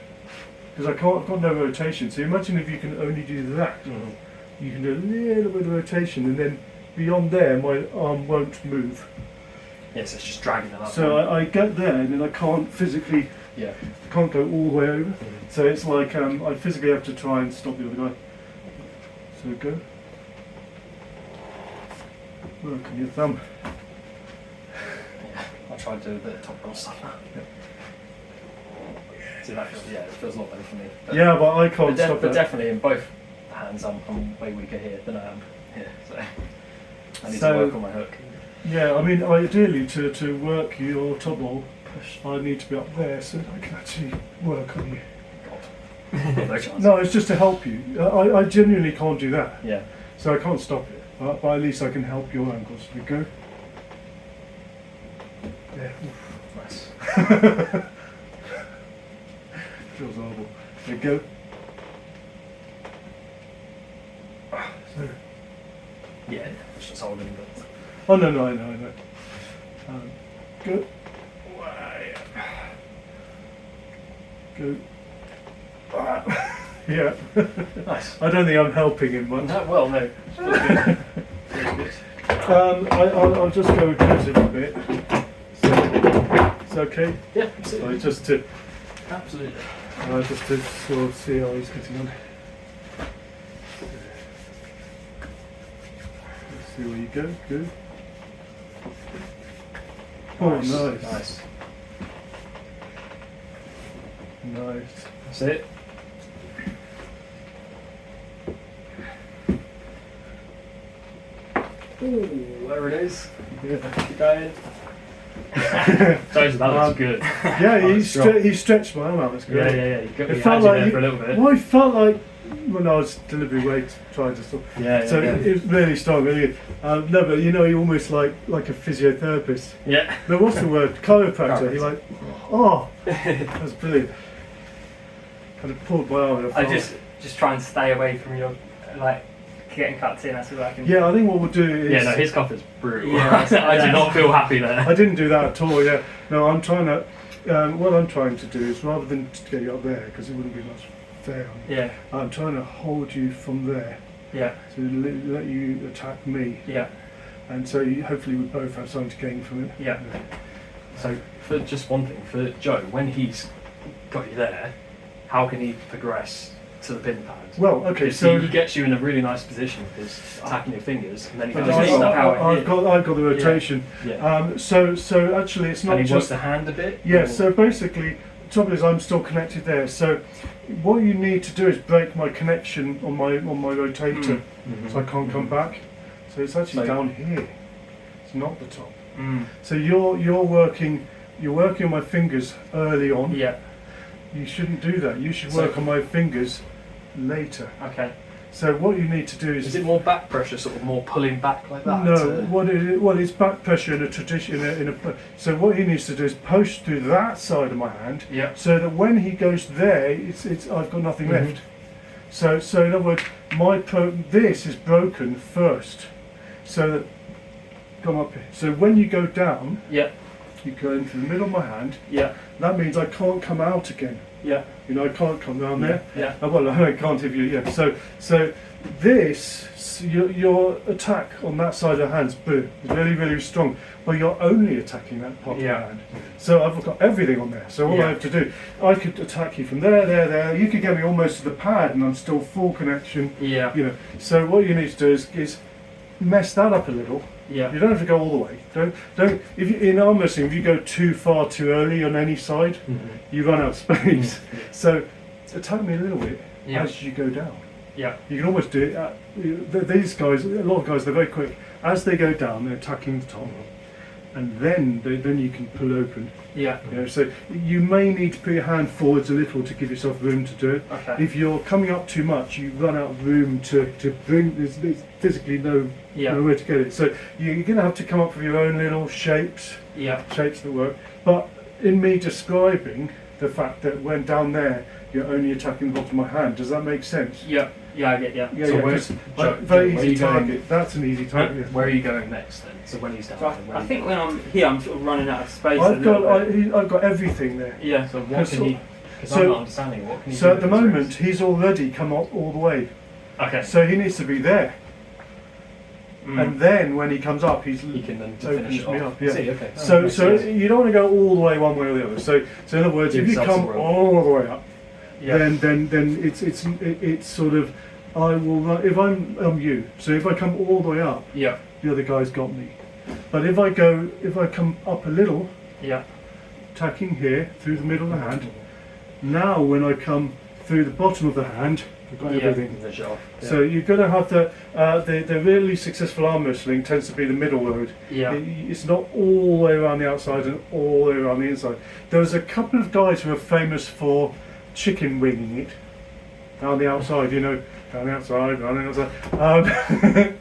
Speaker 2: because I've got no rotation. So imagine if you can only do that. You can do a little bit of rotation, and then beyond there, my arm won't move.
Speaker 1: Yes, it's just dragging it up.
Speaker 2: So I get there, and then I can't physically, can't go all the way over. So it's like I physically have to try and stop the other guy. So go. Work on your thumb.
Speaker 1: I'll try to do a bit of top roll stuff now. See, that feels, it feels a lot better for me. But
Speaker 2: Yeah, but I can't stop
Speaker 1: but
Speaker 2: that.
Speaker 1: definitely in both hands, I'm way weaker here than I am here. So I need to
Speaker 2: So-
Speaker 1: work on my hook.
Speaker 2: Yeah, I mean, ideally to work your top roll, I need to be up there so that I can actually work on you.
Speaker 1: God. No chance.
Speaker 2: No, it's just to help you. I genuinely can't do that.
Speaker 1: Yeah.
Speaker 2: So I can't stop it, but at least I can help your ankles. We go. Yeah.
Speaker 1: Nice.
Speaker 2: Feels horrible. We go. So.
Speaker 1: Yeah, it's just holding, but
Speaker 2: Oh no, I know. Go. Go. Yeah.
Speaker 1: nice.
Speaker 2: I don't think I'm helping him much.
Speaker 1: No, well, no. Very good.
Speaker 2: I'll just go with this a bit. So, it's okay.
Speaker 1: Yeah, absolutely.
Speaker 2: Just to
Speaker 1: Absolutely.
Speaker 2: just to sort of see how he's getting on. Let's see where you go. Good. Oh, nice. Nice.
Speaker 1: That's it. Ooh, there it is.
Speaker 2: Yeah.
Speaker 1: Keep going. That was good.
Speaker 2: Yeah, he stretched my arm out. That's great.
Speaker 1: Yeah. You got
Speaker 2: It
Speaker 1: me
Speaker 2: felt
Speaker 1: there
Speaker 2: like
Speaker 1: for a little bit.
Speaker 2: Well, it felt like when I was delivering weight, trying to stop.
Speaker 1: Yeah.
Speaker 2: So it was really strong, really good. No, but you know, he almost like a physiotherapist.
Speaker 1: Yeah.
Speaker 2: No, what's the word? Chiropractor. He like, that's brilliant. Kind of pulled my arm. And
Speaker 3: I just try and stay away from your getting cuts in. That's what I can.
Speaker 2: Yeah, I think what we'll do is.
Speaker 1: Yeah, no, his cuff is brutal.
Speaker 3: Yeah,
Speaker 1: I do not feel happy there.
Speaker 2: I didn't do that at all. Yeah, no, I'm trying to what I'm trying to do is, rather than to get you up there, because it wouldn't be much fair on you,
Speaker 1: Yeah.
Speaker 2: I'm trying to hold you from there
Speaker 1: Yeah.
Speaker 2: to let you attack me.
Speaker 1: Yeah.
Speaker 2: And so hopefully we both have something to gain from it.
Speaker 1: Yeah. So, for just one thing, for Joe, when he's got you there, how can he progress to the pin pad?
Speaker 2: Well, okay,
Speaker 1: Because
Speaker 2: so
Speaker 1: he gets you in a really nice position with his attacking your fingers, and then he
Speaker 3: But
Speaker 1: can
Speaker 3: I've
Speaker 1: just
Speaker 3: got-
Speaker 1: step out
Speaker 2: I've
Speaker 1: here.
Speaker 2: got the rotation.
Speaker 1: Yeah.
Speaker 2: So actually, it's not
Speaker 1: And he works
Speaker 2: just
Speaker 1: the hand a bit.
Speaker 2: yeah.
Speaker 1: or-
Speaker 2: So basically, the trouble is I'm still connected there. So what you need to do is break my connection on my rotator,
Speaker 1: Mhm.
Speaker 2: so I can't come back. So it's actually
Speaker 1: So-
Speaker 2: down here. It's not the top.
Speaker 1: Mm.
Speaker 2: So you're working on my fingers early on.
Speaker 1: Yeah.
Speaker 2: You shouldn't do that. You should
Speaker 1: So-
Speaker 2: work on my fingers later.
Speaker 1: Okay.
Speaker 2: So what you need to do
Speaker 1: Is it more back pressure, sort of more pulling back like that?
Speaker 2: no, well, it's back pressure in a tradition. So what he needs to do is push through that side of my hand,
Speaker 1: Yeah.
Speaker 2: so that when he goes there, it's I've got nothing
Speaker 1: Mhm.
Speaker 2: left. So in other words, this is broken first, so that come up here. So when you go down,
Speaker 1: Yeah.
Speaker 2: you go into the middle of my hand.
Speaker 1: Yeah.
Speaker 2: That means I can't come out again.
Speaker 1: Yeah.
Speaker 2: You know, I can't come down there.
Speaker 1: Yeah.
Speaker 2: Well, I can't if you. Yeah. So your attack on that side of the hands, boom, is really, really strong. But you're only attacking that part of
Speaker 1: Yeah.
Speaker 2: the hand. So I've got everything on there. So all
Speaker 1: Yeah.
Speaker 2: I have to do, I could attack you from there. You could get me almost to the pad, and I'm still full connection.
Speaker 1: Yeah.
Speaker 2: You know. So what you need to do is mess that up a little.
Speaker 1: Yeah.
Speaker 2: You don't have to go all the way. Don't. If you, in arm wrestling, if you go too far too early on any side,
Speaker 1: Mhm.
Speaker 2: you run out of space. So attack me a little bit
Speaker 1: Yeah.
Speaker 2: as you go down.
Speaker 1: Yeah.
Speaker 2: You can almost do it. These guys, a lot of guys, they're very quick. As they go down, they're attacking the top, and then you can pull open.
Speaker 1: Yeah.
Speaker 2: You know, so you may need to put your hand forwards a little to give yourself room to do it.
Speaker 1: Okay.
Speaker 2: If you're coming up too much, you run out of room to bring. There's physically
Speaker 1: Yeah.
Speaker 2: nowhere to get it. So you're going to have to come up with your own little shapes that work. But in me describing the fact that when down there, you're only attacking the bottom of my hand, does that make sense?
Speaker 1: Yeah. Yeah. I get. Yeah.
Speaker 2: Yeah,
Speaker 1: So
Speaker 2: yeah,
Speaker 1: where's
Speaker 2: 'cause,
Speaker 1: Joe,
Speaker 2: very
Speaker 1: where are
Speaker 2: easy
Speaker 1: you going?
Speaker 2: target. That's an easy target. yeah.
Speaker 1: Where are you going next then? So when he's down.
Speaker 3: So
Speaker 1: where
Speaker 3: I
Speaker 1: are you
Speaker 3: think
Speaker 1: going?
Speaker 3: when I'm here, I'm sort of running out of space. a
Speaker 2: I've
Speaker 3: little
Speaker 2: got
Speaker 3: bit.
Speaker 2: I've got everything there.
Speaker 3: Yeah.
Speaker 1: So what
Speaker 2: Cause
Speaker 1: can he? Because
Speaker 2: so-
Speaker 1: I'm not understanding. What can he
Speaker 2: So
Speaker 1: do
Speaker 2: at the
Speaker 1: with his
Speaker 2: moment,
Speaker 1: wrist?
Speaker 2: he's already come up all the way.
Speaker 1: Okay.
Speaker 2: So he needs to be there. And then when he comes up, he's
Speaker 1: He can then
Speaker 2: opens
Speaker 1: finish it
Speaker 2: me
Speaker 1: off.
Speaker 2: up. Yeah.
Speaker 1: See, okay.
Speaker 2: So
Speaker 1: Makes
Speaker 2: so
Speaker 1: sense.
Speaker 2: you don't want to go all the way one way or the other. So in other words,
Speaker 1: Give
Speaker 2: if you
Speaker 1: yourself
Speaker 2: come
Speaker 1: some room.
Speaker 2: all the way up,
Speaker 1: Yeah.
Speaker 2: then it's sort of I will run, if I'm you. So if I come all the way up,
Speaker 1: Yeah.
Speaker 2: the other guy's got me. But if I come up a little,
Speaker 1: Yeah.
Speaker 2: attacking here through the middle of the hand. Now when I come through the bottom of the hand, I've got everything.
Speaker 1: Finish it off.
Speaker 2: So you're going to have the really successful arm wrestling tends to be the middle road.
Speaker 1: Yeah.
Speaker 2: It's not all the way around the outside and all the way around the inside. There was a couple of guys who are famous for chicken winging it down the outside, you know, down the outside, down the outside.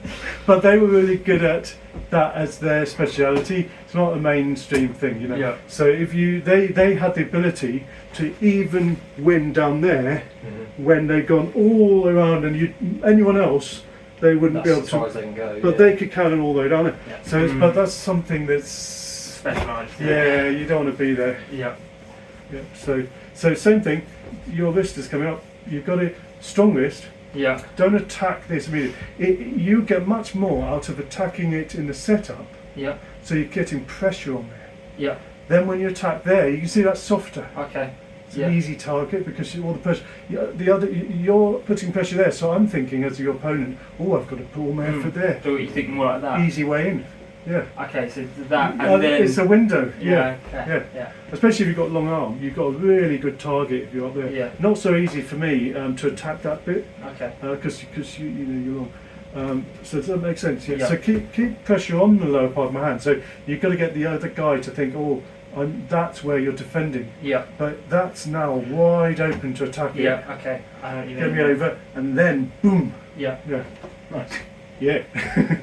Speaker 2: But they were really good at that as their speciality. It's not a mainstream thing, you know.
Speaker 1: Yeah.
Speaker 2: So if they had the ability to even win down there when they'd gone all around, and anyone else they wouldn't
Speaker 1: That's
Speaker 2: be able
Speaker 1: as far
Speaker 2: to.
Speaker 1: as they can go.
Speaker 2: But they could carry on all the way down there.
Speaker 1: Yeah.
Speaker 2: So, but that's something that's
Speaker 3: Specialised.
Speaker 2: yeah, you don't want to be there.
Speaker 1: Yeah.
Speaker 2: Yeah. So same thing. Your wrist is coming up. You've got a strong wrist.
Speaker 1: Yeah.
Speaker 2: Don't attack this immediately. You get much more out of attacking it in the setup.
Speaker 1: Yeah.
Speaker 2: So you're getting pressure on there.
Speaker 1: Yeah.
Speaker 2: Then when you attack there, you can see that's softer.
Speaker 1: Okay.
Speaker 2: It's
Speaker 1: Yeah.
Speaker 2: an easy target because all the pressure. You're putting pressure there. So I'm thinking as your opponent, oh, I've got to put all my effort there.
Speaker 3: So you think more like that?
Speaker 2: Easy way in. Yeah.
Speaker 3: Okay, so that and then
Speaker 2: It's a window. Yeah.
Speaker 3: okay, yeah.
Speaker 2: Especially if you've got long arm, you've got a really good target if you're up there.
Speaker 1: Yeah.
Speaker 2: Not so easy for me to attack that bit
Speaker 1: Okay.
Speaker 2: because you know you're long. So does that make sense? Yeah.
Speaker 1: Yeah.
Speaker 2: So keep pressure on the lower part of my hand. So you've got to get the other guy to think, oh, that's where you're defending.
Speaker 1: Yeah.
Speaker 2: But that's now wide open to attack it.
Speaker 1: Yeah. Okay. I know what you
Speaker 2: Get
Speaker 1: mean.
Speaker 2: me over, and then boom.
Speaker 1: Yeah.
Speaker 2: Yeah.
Speaker 1: Nice.
Speaker 2: Yeah.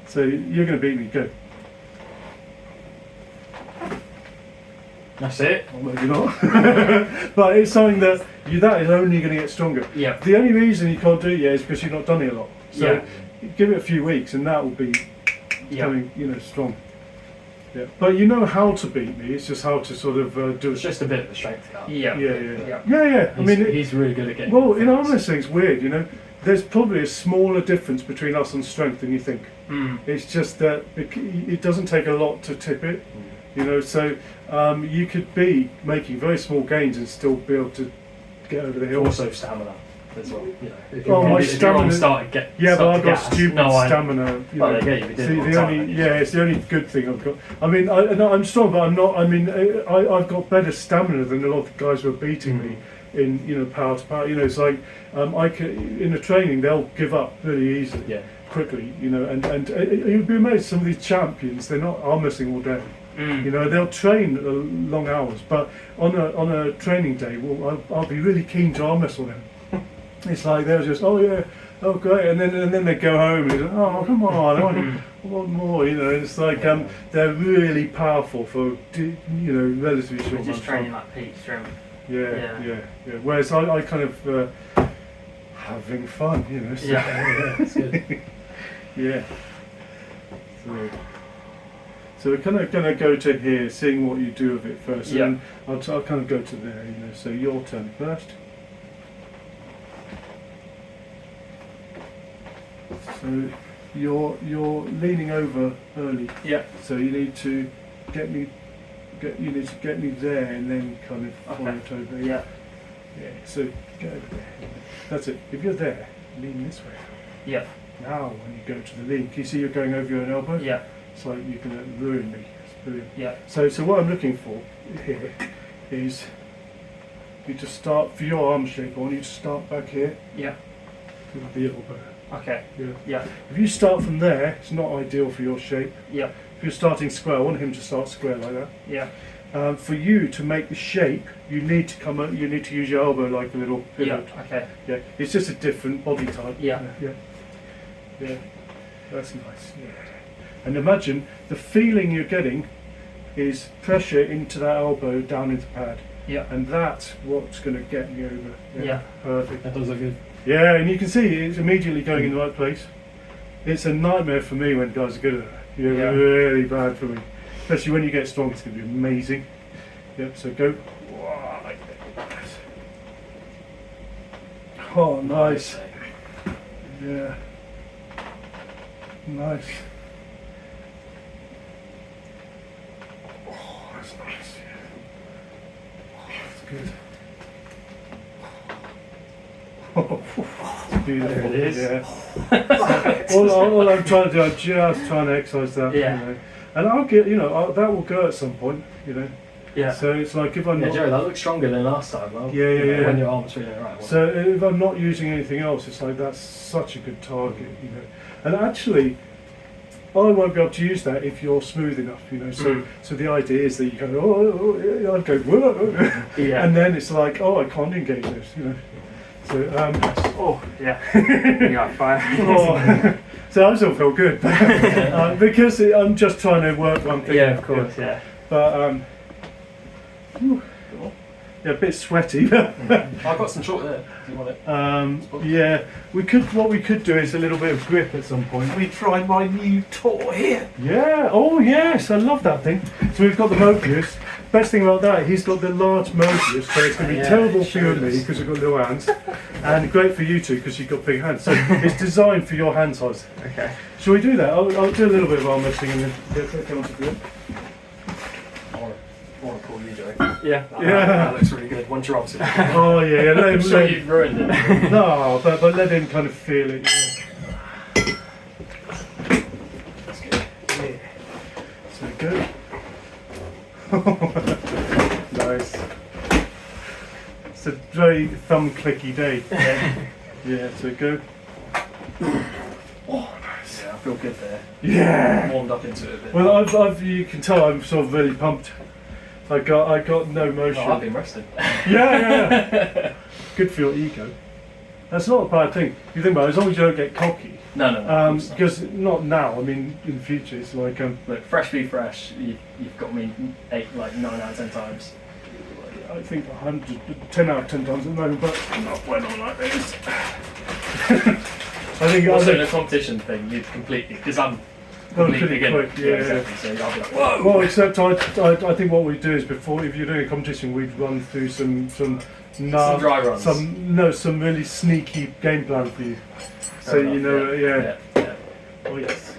Speaker 2: So you're going to beat me. Go.
Speaker 1: That's it.
Speaker 2: Well, maybe not. But it's something that is only going to get stronger.
Speaker 1: Yeah.
Speaker 2: The only reason you can't do it yet is because you've not done it a lot. So
Speaker 1: Yeah.
Speaker 2: give it a few weeks, and that will be
Speaker 1: Yeah.
Speaker 2: becoming, strong. Yeah, but you know how to beat me. It's just how to sort of do
Speaker 1: It's
Speaker 2: it.
Speaker 1: just a bit of a strength cut.
Speaker 3: Yeah.
Speaker 2: Yeah. I mean,
Speaker 1: he's really good at getting.
Speaker 2: well, in arm
Speaker 1: things.
Speaker 2: wrestling, it's weird. You know, there's probably a smaller difference between us and strength than you think. It's just that it doesn't take a lot to tip it. You know, so you could be making very small gains and still be able to get over the hill.
Speaker 1: Also stamina as well. You know, if
Speaker 2: my
Speaker 1: if you're on
Speaker 2: stamina-
Speaker 1: start, get
Speaker 2: Yeah, but I've got
Speaker 1: gas.
Speaker 2: stupid
Speaker 1: No, I-
Speaker 2: stamina. You
Speaker 1: Well,
Speaker 2: know.
Speaker 1: there you go, you did
Speaker 2: See,
Speaker 1: it all
Speaker 2: the
Speaker 1: the
Speaker 2: only
Speaker 1: time,
Speaker 2: yeah, it's the only good thing I've got. I mean, I'm strong, but I'm not. I mean, I've got better stamina than a lot of the guys who are beating me in power to power. You know, it's like I can in a training they'll give up really easily, quickly. You know, and you'd be amazed some of these champions they're not arm wrestling all day. You know, they'll train long hours, but on a training day, well, I'll be really keen to arm wrestle them. It's like they'll just, oh yeah, oh great, and then they go home and go, oh come on, I want more. You know, it's like they're really powerful for relatively short.
Speaker 3: We're
Speaker 2: amount
Speaker 3: just
Speaker 2: of time.
Speaker 3: training like peak strength.
Speaker 2: Yeah. Whereas I kind of having fun, you know. So,
Speaker 1: That's good.
Speaker 2: yeah. So we're kind of going to go to here, seeing what you do with it first.
Speaker 1: Yeah.
Speaker 2: And I'll kind of go to there, you know. So your turn first. So you're leaning over early.
Speaker 1: Yeah.
Speaker 2: So you need to get me there and then kind of follow it over.
Speaker 1: Yeah.
Speaker 2: Yeah. So get over there. That's it. If you're there, lean this way.
Speaker 3: Yeah.
Speaker 2: Now when you go to the lean, can you see you're going over your own elbow?
Speaker 3: Yeah.
Speaker 2: It's like you're going to ruin me. It's brilliant.
Speaker 3: Yeah.
Speaker 2: So what I'm looking for here is you to start for your arm shape. I want you to start back here
Speaker 3: Yeah.
Speaker 2: with the elbow.
Speaker 3: Okay.
Speaker 2: Yeah.
Speaker 3: Yeah.
Speaker 2: If you start from there, it's not ideal for your shape.
Speaker 3: Yeah.
Speaker 2: If you're starting square, I want him to start square like that.
Speaker 3: Yeah.
Speaker 2: For you to make the shape, you need to come up. You need to use your elbow like a little
Speaker 3: Yeah.
Speaker 2: pivot.
Speaker 3: Okay.
Speaker 2: Yeah. It's just a different body type.
Speaker 3: Yeah.
Speaker 2: Yeah. That's nice. Yeah. And imagine the feeling you're getting is pressure into that elbow down into the pad.
Speaker 3: Yeah.
Speaker 2: And that's what's going to get me over.
Speaker 3: Yeah.
Speaker 2: Perfect.
Speaker 1: That does look good.
Speaker 2: Yeah, and you can see it's immediately going in the right place. It's a nightmare for me when guys are good at it. Yeah,
Speaker 3: Yeah.
Speaker 2: really bad for me. Especially when you get strong, it's going to be amazing. Yep, so go. Oh, nice. Yeah. Nice. Oh, that's nice. Oh, that's good. It's beautiful.
Speaker 1: There it is.
Speaker 2: Yeah. all I'm trying to do, I'm just trying to exercise that.
Speaker 3: Yeah.
Speaker 2: You know. And I'll get, that will go at some point, you know.
Speaker 3: Yeah.
Speaker 2: So it's like if I'm
Speaker 1: Yeah,
Speaker 2: not.
Speaker 1: Joe, that looks stronger than last time. Well,
Speaker 2: Yeah, yeah.
Speaker 1: When your arm was feeling right.
Speaker 2: So if I'm not using anything else, it's like that's such a good target, you know. And actually, I won't be able to use that if you're smooth enough, you know. So the idea is that you go, I'll go, whoa,
Speaker 3: Yeah.
Speaker 2: and then it's like, oh, I can't engage this, you know. So
Speaker 3: Oh, yeah. You got fire.
Speaker 2: oh, so I still feel good because I'm just trying to work one thing.
Speaker 3: Yeah, of course, yeah.
Speaker 2: But yeah, a bit sweaty.
Speaker 1: I've got some short there. Do you want it?
Speaker 2: Yeah, what we could do is a little bit of grip at some point.
Speaker 4: We tried my new toy here.
Speaker 2: Yeah, oh yes, I love that thing. So we've got the Mobius. Best thing about that, he's got the large Mobius, so it's going to be terrible for you and me because we've got little hands, and great for you two because you've got big hands. So it's designed for your hand size.
Speaker 3: Okay.
Speaker 2: Shall we do that? I'll do a little bit of arm wrestling and then get on to grip.
Speaker 1: I want to call you, Joe.
Speaker 3: Yeah.
Speaker 1: That looks really good. Once you're obviously.
Speaker 2: Oh yeah, let
Speaker 1: I'm
Speaker 2: him,
Speaker 1: sure you've ruined it.
Speaker 2: no, but let him kind of feel it.
Speaker 1: That's good.
Speaker 2: Yeah. So go. Nice. It's a very thumb clicky day. Yeah, so go. Oh, nice.
Speaker 1: Yeah, I feel good there.
Speaker 2: Yeah.
Speaker 1: Warmed up into it a bit.
Speaker 2: Well, you can tell I'm sort of really pumped. I got no motion.
Speaker 1: Oh, I've been resting.
Speaker 2: Yeah. Good for your ego. That's not a bad thing. You think about it, as long as you don't get cocky.
Speaker 1: No.
Speaker 2: Because not now. I mean, in the future, it's like
Speaker 1: Look, fresh be fresh. You've got me 9 out of 10 times.
Speaker 2: I think 10 out of 10 times at the moment, but not when I'm like this. I think
Speaker 1: Also, the competition thing, you completely because I'm complete
Speaker 2: pretty
Speaker 1: beginner.
Speaker 2: quick, yeah.
Speaker 1: Exactly. So I'll be like, whoa.
Speaker 2: Well, except I think what we do is before, if you're doing a competition, we'd run through some
Speaker 1: dry runs.
Speaker 2: some really sneaky game plan for you. So
Speaker 1: Fair
Speaker 2: you know,
Speaker 1: enough, yeah.
Speaker 2: Oh yes.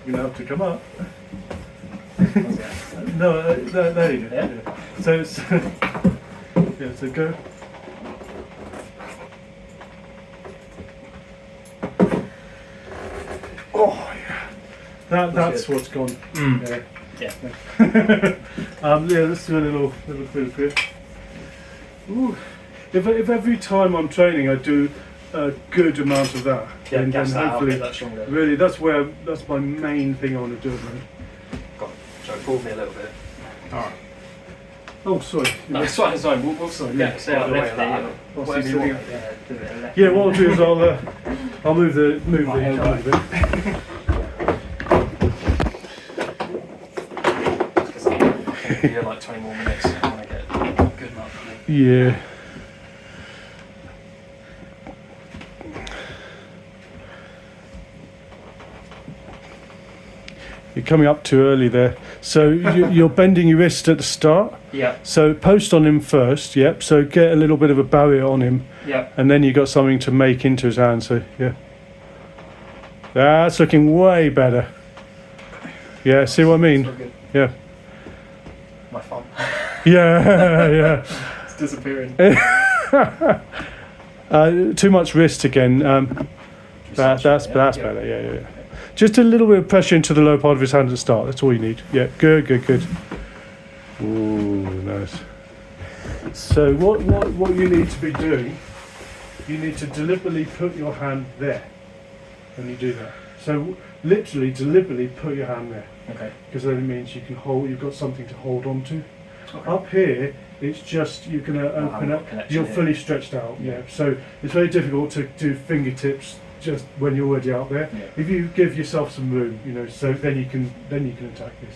Speaker 2: You're gonna have to come up. No, there you go.
Speaker 1: Yeah.
Speaker 2: So it's yeah. So go. Oh yeah. That's what's gone.
Speaker 3: Mm.
Speaker 2: Yeah.
Speaker 1: Yeah.
Speaker 2: Yeah, let's do a little bit of grip. Ooh. If every time I'm training I do a good amount of that,
Speaker 1: Yeah,
Speaker 2: then
Speaker 1: gas that out,
Speaker 2: hopefully,
Speaker 1: get that stronger.
Speaker 2: really, that's my main thing I want to do, man.
Speaker 1: God, sorry, pulled me a little bit.
Speaker 3: Alright.
Speaker 2: Oh, sorry.
Speaker 1: No, it's fine, it's fine. We'll
Speaker 2: Yeah.
Speaker 1: stay out of the way of
Speaker 3: Left
Speaker 1: that.
Speaker 3: it,
Speaker 1: Whatever you want.
Speaker 3: Yeah, do it left.
Speaker 2: Yeah, what I'll do is I'll move the
Speaker 3: Right,
Speaker 2: camera a bit.
Speaker 1: Because I'm going to be here like 20 more minutes. I want to get a good amount of it.
Speaker 2: Yeah. You're coming up too early there. So you're bending your wrist at the start.
Speaker 1: Yeah,
Speaker 2: So post on him first, yep. So get a little bit of a barrier on him,
Speaker 1: yeah.
Speaker 2: and then you got something to make into his hand. So yeah, that's looking way better. Yeah, see what I mean?
Speaker 1: So good.
Speaker 2: Yeah,
Speaker 1: My thumb.
Speaker 2: yeah, yeah.
Speaker 1: It's disappearing.
Speaker 2: Too much wrist again. That's better. Yeah. Just a little bit of pressure into the lower part of his hand at the start. That's all you need. Yeah, good. Ooh, nice. So what you need to be doing, you need to deliberately put your hand there when you do that. So literally, deliberately put your hand there,
Speaker 1: Okay.
Speaker 2: because then it means you can hold. You've got something to hold on to.
Speaker 1: Okay.
Speaker 2: Up here, it's just you're going to open
Speaker 1: have
Speaker 2: up.
Speaker 1: connection
Speaker 2: You're
Speaker 1: here.
Speaker 2: fully stretched out. Yeah. So it's very difficult to do fingertips just when you're already out there.
Speaker 1: Yeah.
Speaker 2: If you give yourself some room, so then you can attack this.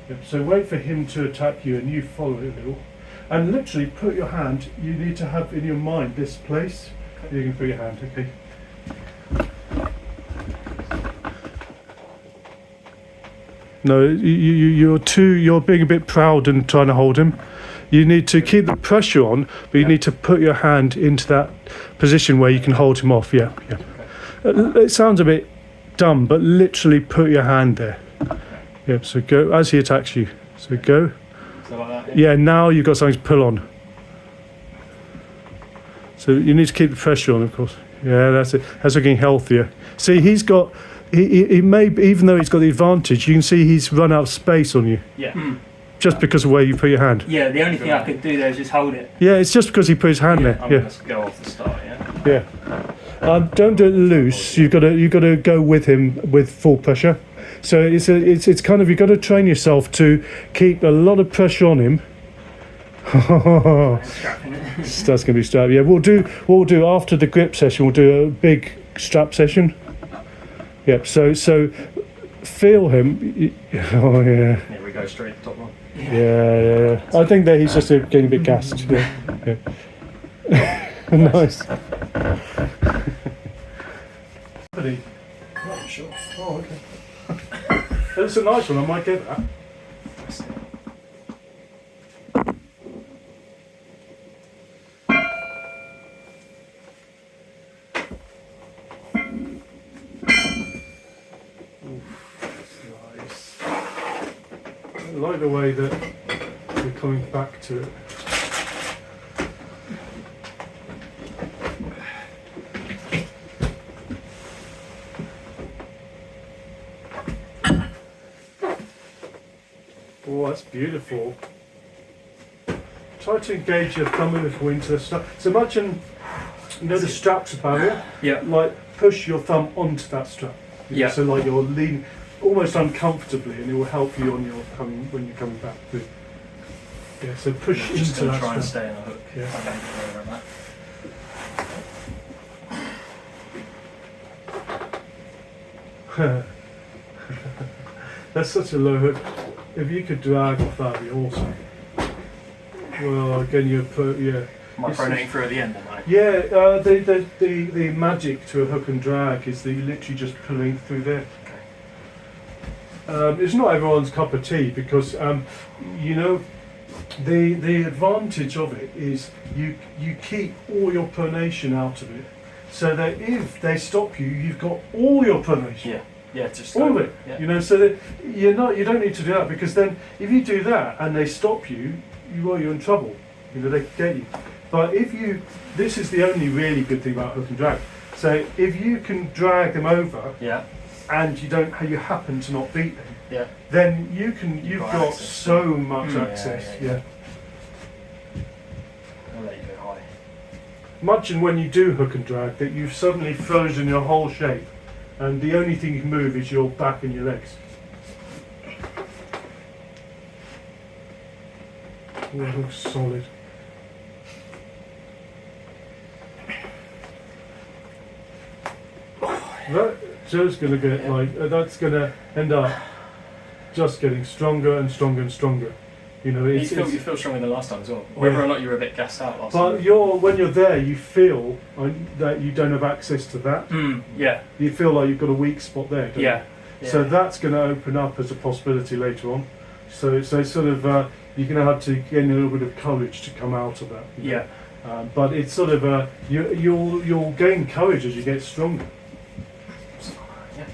Speaker 2: Yep. So wait for him to attack you, and you follow it a little, and literally put your hand. You need to have in your mind this place.
Speaker 1: Okay.
Speaker 2: You can put your hand. Okay. No, you're being a bit proud and trying to hold him. You need to keep the pressure on, but you need to put your hand into that position where you can hold him off. Yeah. It sounds a bit dumb, but literally put your hand there. Yep, so go as he attacks you. So go.
Speaker 1: So like that.
Speaker 2: Yeah, now you've got something to pull on. So you need to keep the pressure on, of course. Yeah, that's it. That's looking healthier. See, he may, even though he's got the advantage, you can see he's run out of space on you.
Speaker 1: Yeah.
Speaker 2: Just because of where you put your hand.
Speaker 3: Yeah, the only thing I could do there is just hold it.
Speaker 2: Yeah, it's just because he put his hand there.
Speaker 1: I'm
Speaker 2: Yeah,
Speaker 1: going to go off the start, yeah?
Speaker 2: yeah. Don't do it loose. You've got to go with him with full pressure. So it's kind of, you've got to train yourself to keep a lot of pressure on him.
Speaker 3: Strapping it.
Speaker 2: That's going to be strap. Yeah, what we'll do after the grip session. We'll do a big strap session. Yep. So feel him. Oh yeah.
Speaker 1: Yeah, we go straight to the top one.
Speaker 2: Yeah. I think that he's just getting a bit gassed. Yeah. Nice.
Speaker 1: Oh, sure.
Speaker 2: Oh, okay. That's a nice one. I might get that. Nice. I like the way that we're coming back to it. Oh, that's beautiful. Try to engage your thumb a little into the strap. So imagine, the strap's a barrier.
Speaker 1: Yeah.
Speaker 2: Like push your thumb onto that strap.
Speaker 1: Yeah.
Speaker 2: So like you're leaning almost uncomfortably, and it will help you on when you're coming back through. Yeah. So push
Speaker 1: Just
Speaker 2: into
Speaker 1: going to
Speaker 2: that
Speaker 1: try and
Speaker 2: strap.
Speaker 1: stay in a hook.
Speaker 2: Yeah.
Speaker 1: I don't know where I'm at.
Speaker 2: That's such a low hook. If you could drag off that, would be awesome. Well, again, you put
Speaker 1: Am I
Speaker 2: This
Speaker 1: pronating
Speaker 2: is-
Speaker 1: through at the end, am I? right?
Speaker 2: Yeah, the magic to a hook and drag is that you're literally just pulling through there. It's not everyone's cup of tea because you know the advantage of it is you keep all your pronation out of it, so that if they stop you, you've got all your pronation.
Speaker 1: Yeah. Yeah, just
Speaker 2: All of it,
Speaker 1: Yeah.
Speaker 2: you know, so that you don't need to do that, because then if you do that and they stop you, you're in trouble. You know, they can get you. But this is the only really good thing about hook and drag. So if you can drag them over,
Speaker 1: Yeah.
Speaker 2: and you happen to not beat them,
Speaker 1: Yeah.
Speaker 2: then you've got
Speaker 1: access.
Speaker 2: so much
Speaker 1: Yeah,
Speaker 2: access.
Speaker 1: yeah,
Speaker 2: Yeah.
Speaker 1: I'll let you go high.
Speaker 2: Imagine when you do hook and drag that you've suddenly frozen your whole shape, and the only thing you can move is your back and your legs. Oh, it looks solid. That Joe's going to get that's going to end up just getting stronger and stronger and stronger. You know,
Speaker 1: You feel stronger than last time as well.
Speaker 2: Yeah.
Speaker 1: Whether or not you were a bit gassed out last
Speaker 2: But
Speaker 1: time.
Speaker 2: when you're there, you feel that you don't have access to that.
Speaker 1: Yeah.
Speaker 2: You feel like you've got a weak spot there. Don't
Speaker 1: Yeah.
Speaker 2: you? So that's going to open up as a possibility later on. So it's sort of you're going to have to gain a little bit of courage to come out of that. You know?
Speaker 1: Yeah.
Speaker 2: But it's sort of you'll gain courage as you get stronger.
Speaker 1: Yeah.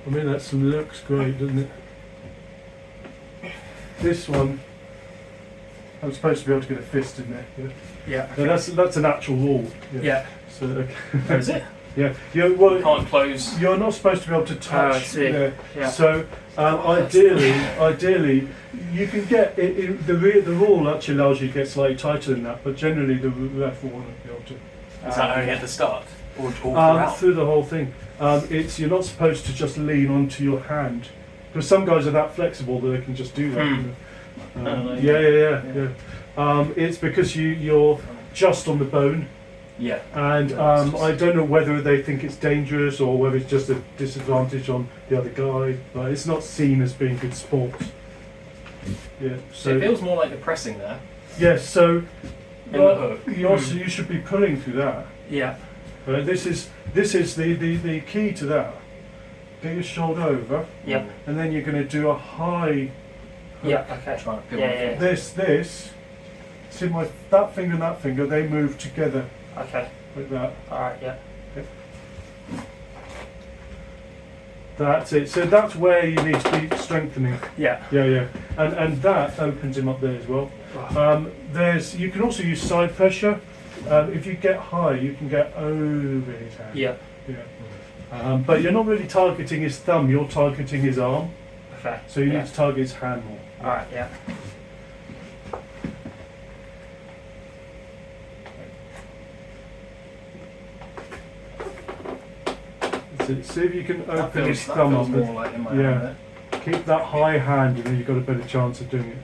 Speaker 2: I mean, that looks great, doesn't it? This one, I'm supposed to be able to get a fist in there. Yeah.
Speaker 1: Yeah.
Speaker 2: No, that's an actual wall.
Speaker 1: Yeah.
Speaker 2: So
Speaker 1: Oh, is it?
Speaker 2: yeah.
Speaker 1: You can't close.
Speaker 2: You're not supposed to be able to touch.
Speaker 3: I see. Yeah.
Speaker 2: So ideally, you can get the rule actually allows you to get slightly tighter than that, but generally the ref will want to be able to.
Speaker 1: Is that only at the start? Or throughout?
Speaker 2: Through the whole thing. You're not supposed to just lean onto your hand, because some guys are that flexible that they can just do that. You know? Yeah. It's because you're just on the bone.
Speaker 1: Yeah.
Speaker 2: And I don't know whether they think it's dangerous or whether it's just a disadvantage on the other guy, but it's not seen as being good sport. Yeah.
Speaker 1: So it feels more like you're pressing there.
Speaker 2: Yes. So
Speaker 1: In the hook.
Speaker 2: you should be pulling through that.
Speaker 1: Yeah.
Speaker 2: This is the key to that. Get your shoulder over.
Speaker 3: Yeah.
Speaker 2: And then you're going to do a high.
Speaker 3: Yeah. Okay.
Speaker 1: Trying to peel
Speaker 3: Yeah.
Speaker 1: off.
Speaker 2: This. See that finger and that finger, they move together
Speaker 3: Okay.
Speaker 2: like that.
Speaker 3: All right. Yeah.
Speaker 2: That's it. So that's where you need to be strengthening.
Speaker 1: Yeah.
Speaker 2: Yeah. And that opens him up there as well. You can also use side pressure. If you get high, you can get over his hand.
Speaker 3: Yeah.
Speaker 2: Yeah. But you're not really targeting his thumb. You're targeting his arm.
Speaker 3: Okay.
Speaker 2: So you
Speaker 3: yeah.
Speaker 2: need to target his hand more.
Speaker 3: All right. Yeah.
Speaker 2: That's it. See if you can
Speaker 1: That
Speaker 2: open his
Speaker 1: feels
Speaker 2: thumb up.
Speaker 1: more like in my
Speaker 2: Yeah.
Speaker 1: hand there.
Speaker 2: Keep that high hand, and then you've got a better chance of doing it.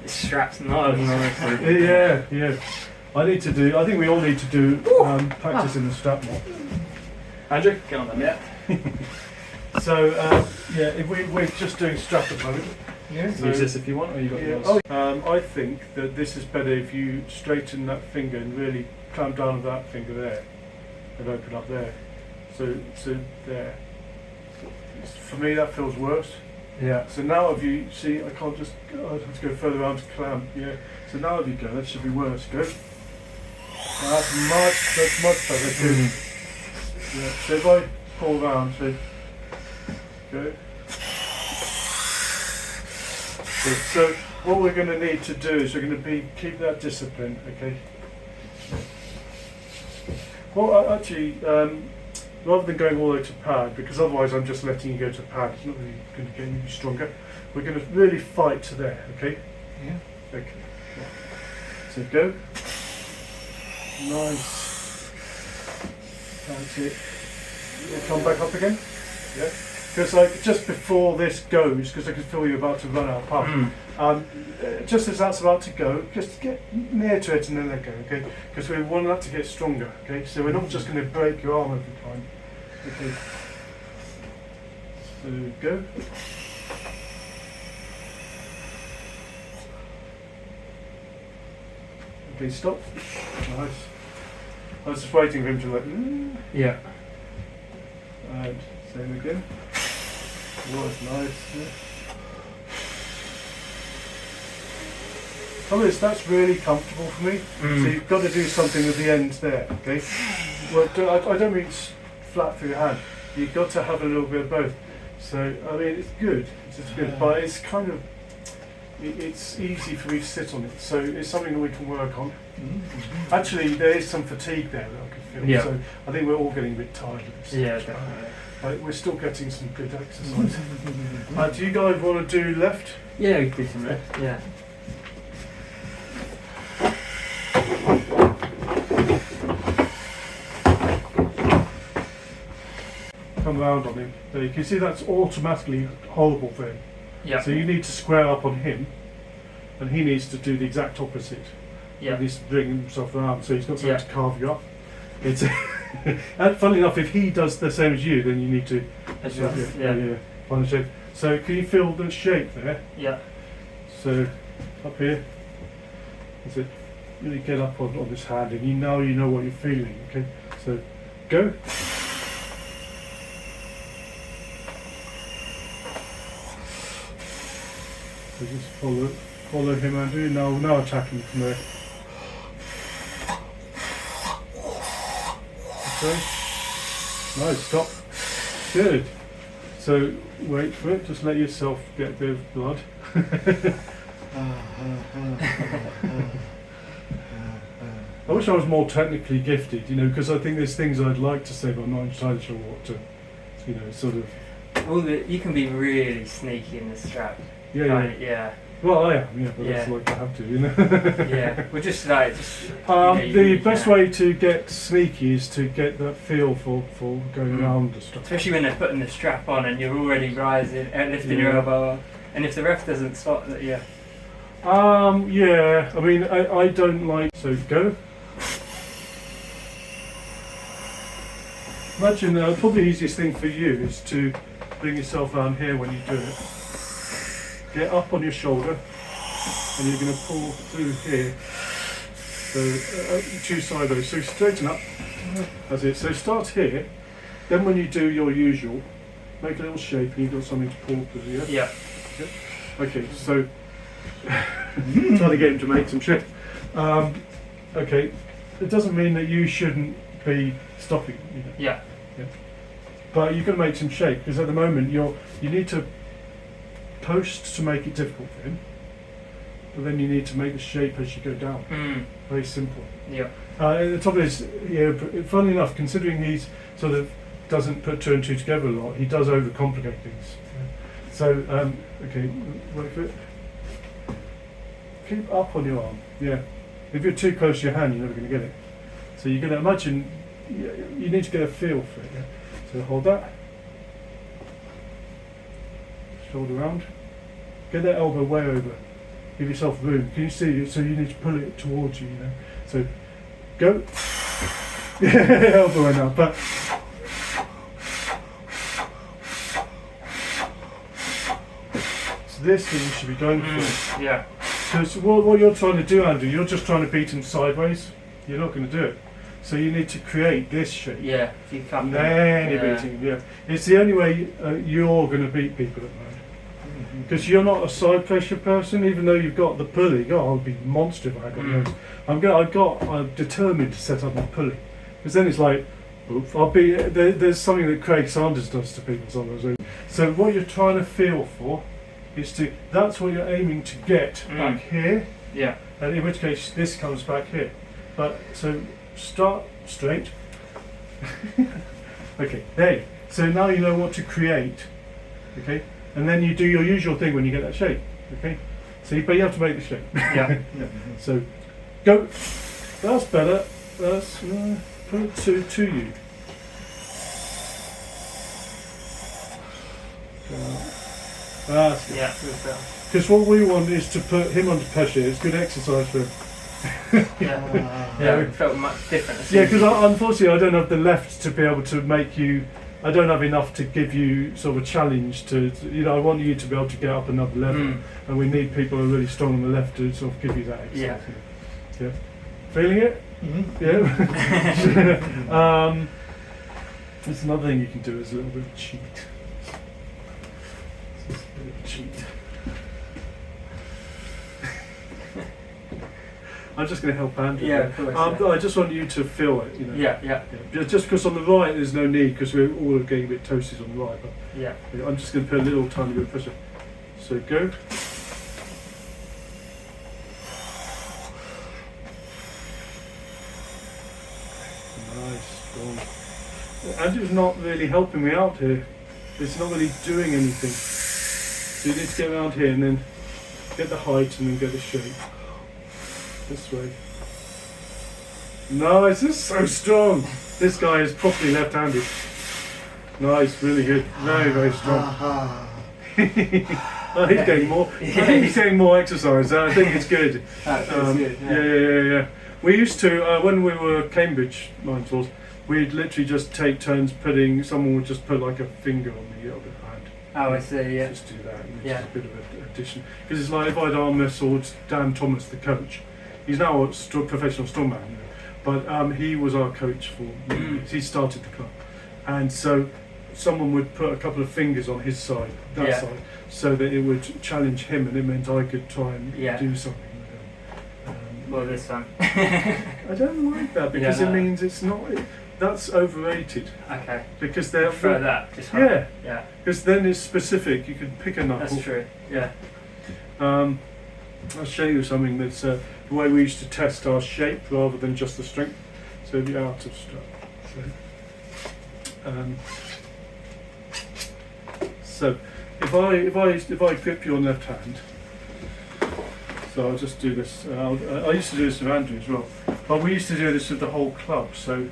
Speaker 3: This strap's nice. Honestly.
Speaker 2: Yeah. I think we all need to do practice in the strap more.
Speaker 1: Andrew, get on then. Yeah.
Speaker 2: So if we're just doing strap at the moment.
Speaker 1: Yeah.
Speaker 2: So-
Speaker 1: Use this if you want, or you got yours.
Speaker 2: I think that this is better if you straighten that finger and really clamp down on that finger there and open up there. So there. For me, that feels worse.
Speaker 1: Yeah.
Speaker 2: So now if you see, I can't just, I have to go further around to clamp. Yeah. So now if you go, that should be worse. Go. That's much better too. Yeah. So if I pull around, so go. Good. So what we're going to need to do is we're going to keep that discipline, okay? Well, actually, rather than going all the way to pad, because otherwise I'm just letting you go to pad, it's not really going to get you stronger. We're going to really fight to there, okay?
Speaker 1: Yeah.
Speaker 2: Okay. So go. Nice. That's it. Yeah, come back up again. Yeah. Because just before this goes, because I can feel you're about to run out of puff. Just as that's about to go, just get near to it and then let go, okay? Because we want that to get stronger, okay? So we're not just going to break your arm every time, okay? So go. Okay, stop. Nice. I was just waiting for him to like.
Speaker 3: Yeah.
Speaker 2: And same again. Was nice. Yeah. That's really comfortable for me. So you've got to do something at the end there, okay? Well, I don't mean flat through your hand. You've got to have a little bit of both. So, I mean, it's good. It's just good, but it's kind of, it's easy for me to sit on it. So it's something that we can work on. Actually, there is some fatigue there that I can feel.
Speaker 3: Yeah.
Speaker 2: So I think we're all getting a bit tired of this.
Speaker 3: Yeah, definitely.
Speaker 2: We're still getting some good exercise. Do you guys want to do left?
Speaker 3: Yeah, we could do some left. Yeah.
Speaker 2: Come round on him. There, you can see that's automatically horrible for him.
Speaker 3: Yeah.
Speaker 2: So you need to square up on him, and he needs to do the exact opposite.
Speaker 3: Yeah.
Speaker 2: He needs to bring himself around, so he's got something
Speaker 3: Yeah.
Speaker 2: to carve you up. It's and funnily enough, if he does the same as you, then you need to
Speaker 3: Adjust,
Speaker 2: find the shape. So can you feel the shape there?
Speaker 3: Yeah.
Speaker 2: So up here, that's it. Really get up on this hand, and you know what you're feeling. Okay, so go. So just follow him, Andrew. Now attacking from there. Okay. Nice, stop. Good. So wait for it. Just let yourself get a bit of blood. I wish I was more technically gifted, because I think there's things I'd like to say, but I'm not entirely sure what to, sort of.
Speaker 3: You can be really sneaky in the strap.
Speaker 2: Yeah.
Speaker 3: Like, yeah.
Speaker 2: Well, I am, but that's
Speaker 3: Yeah.
Speaker 2: like I have to,
Speaker 3: Yeah. We're just like.
Speaker 2: The best way to get sneaky is to get that feel for going around the stuff.
Speaker 3: Especially when they're putting the strap on and you're already rising, lifting your elbow up. And if the ref doesn't spot that, yeah.
Speaker 2: Yeah, I mean, I don't like, so go. Imagine, probably the easiest thing for you is to bring yourself around here when you do it. Get up on your shoulder, and you're going to pull through here. So, two sideways. So straighten up. That's it. So start here. Then when you do your usual, make a little shape, and you've got something to pull through. Yeah.
Speaker 3: Yeah.
Speaker 2: Okay. So trying to get him to make some shape. Okay. It doesn't mean that you shouldn't be stopping.
Speaker 3: Yeah.
Speaker 2: But you've got to make some shape, because at the moment you need to post to make it difficult for him, but then you need to make the shape as you go down. Very simple.
Speaker 3: Yeah.
Speaker 2: The trouble is, funnily enough, considering he's sort of doesn't put two and two together a lot, he does overcomplicate things. So, okay, wait for it. Keep up on your arm. Yeah. If you're too close to your hand, you're never going to get it. So you're going to imagine, you need to get a feel for it. Yeah? So hold that. Shoulder round. Get that elbow way over. Give yourself room. Can you see? So you need to pull it towards you. So go. Elbow went up, but so this thing you should be going for.
Speaker 3: Yeah.
Speaker 2: Because what you're trying to do, Andrew, you're just trying to beat him sideways. You're not going to do it. So you need to create this shape.
Speaker 3: Yeah. If you come.
Speaker 2: Then you're beating him. Yeah. It's the only way you're going to beat people at the moment. Because you're not a side pressure person, even though you've got the pulley. God, I'll be monster if I had those. I'm determined to set up my pulley. Because then it's like, oof, there's something that Craig Sanders does to people sometimes. So what you're trying to feel for is that's what you're aiming to get back here.
Speaker 3: Yeah.
Speaker 2: And in which case this comes back here. But so start straight. Okay, there. So now you know what to create. Okay. And then you do your usual thing when you get that shape, okay? But you have to make the shape.
Speaker 3: Yeah.
Speaker 2: So, go. That's better. That's put it to you. That's good.
Speaker 3: Yeah.
Speaker 2: Because what we want is to put him under pressure. It's good exercise for him.
Speaker 3: Yeah. It felt much different.
Speaker 2: Yeah, because unfortunately I don't have the left to be able to make you I don't have enough to give you sort of a challenge to I want you to be able to get up another level, and we need people who are really strong on the left to sort of give you that exercise. Yeah. Feeling it? Yeah. There's another thing you can do is a little bit of cheat. I'm just going to help Andrew.
Speaker 3: Yeah, of course.
Speaker 2: I just want you to feel it.
Speaker 3: Yeah.
Speaker 2: Just because on the right there's no need, because we're all getting a bit toasted on the right. But
Speaker 3: Yeah.
Speaker 2: I'm just going to put a little tiny bit of pressure. So go. Nice, strong. Andrew's not really helping me out here. It's not really doing anything. So you need to get around here and then get the height and then get the shape. This way. Nice, this is so strong. This guy is properly left-handed. Nice, really good. Very, very strong. Oh, he's getting more. I think he's getting more exercise. I think it's good.
Speaker 3: That feels good.
Speaker 2: Yeah. We used to, when we were Cambridge mentors, we'd literally just take turns putting. Someone would just put like a finger on the other hand.
Speaker 3: Oh, I see. Yeah.
Speaker 2: Just do that. And it's
Speaker 3: Yeah.
Speaker 2: just a bit of an addition. Because it's like if I'd arm wrestled Dan Thomas, the coach. He's now a professional strongman, but he was our coach for many years. He started the club, and so someone would put a couple of fingers on his side, that side, so that it would challenge him, and it meant I could try and do something with him.
Speaker 3: Well, this one.
Speaker 2: I don't like that because it means it's not. That's overrated.
Speaker 3: Okay.
Speaker 2: Because they're
Speaker 3: prefer that. Just
Speaker 2: yeah.
Speaker 3: Because
Speaker 2: then it's specific. You can pick a knuckle.
Speaker 3: That's true. Yeah.
Speaker 2: I'll show you something that's the way we used to test our shape rather than just the strength. So the out of strap. So if I grip your left hand, so I'll just do this. I used to do this with Andrew as well, but we used to do this with the whole club. So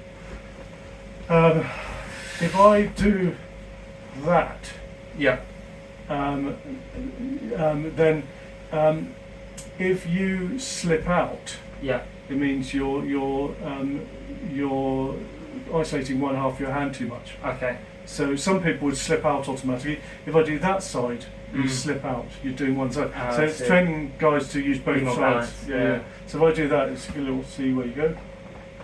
Speaker 2: if I do that, then if you slip out, it means you're isolating one half of your hand too much.
Speaker 3: Okay.
Speaker 2: So some people would slip out automatically. If I do that side, you slip out. You're doing one side. So it's training guys to use both sides. Yeah. So if I do that, it's a little see where you go.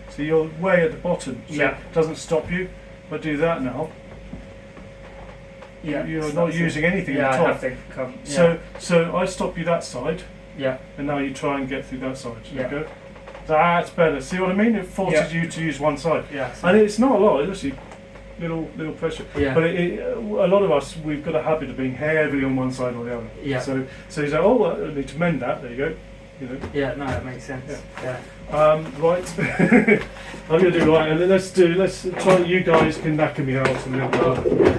Speaker 2: So you're way at the bottom. So it doesn't stop you. If I do that now, you're not using anything at the top. So I stop you that side.
Speaker 3: Yeah.
Speaker 2: And now you try and get through that side. So you go. That's better. See what I mean? It forces you to use one side.
Speaker 3: Yeah.
Speaker 2: And it's not a lot. It's actually little pressure.
Speaker 3: Yeah.
Speaker 2: But a lot of us, we've got a habit of being heavily on one side or the other.
Speaker 3: Yeah.
Speaker 2: So you say, oh, I need to mend that. There you go.
Speaker 3: Yeah. No, that makes sense. Yeah.
Speaker 2: Right. I'm gonna do right, and then let's try. You guys can knacker me out a little bit.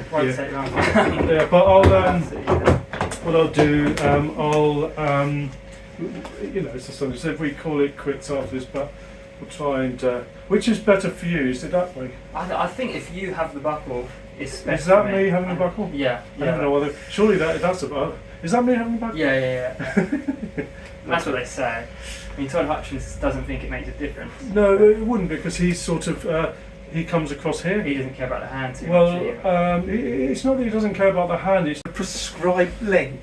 Speaker 2: Yeah. But what I'll do, it's the song. So if we call it quits after this, but we'll try and. Which is better for you? Is it that way?
Speaker 3: I think if you have the buckle, it's better.
Speaker 2: Is that me having the buckle?
Speaker 3: Yeah.
Speaker 2: I don't know whether. Surely that's a. Is that me having the buckle?
Speaker 3: Yeah. That's what they say. I mean, Todd Hutchins doesn't think it makes a difference.
Speaker 2: No, it wouldn't, because he's sort of. He comes across here.
Speaker 3: He doesn't care about the hand too
Speaker 2: much.
Speaker 3: Well,
Speaker 2: it's not that he doesn't care about the hand. It's
Speaker 4: The prescribed length.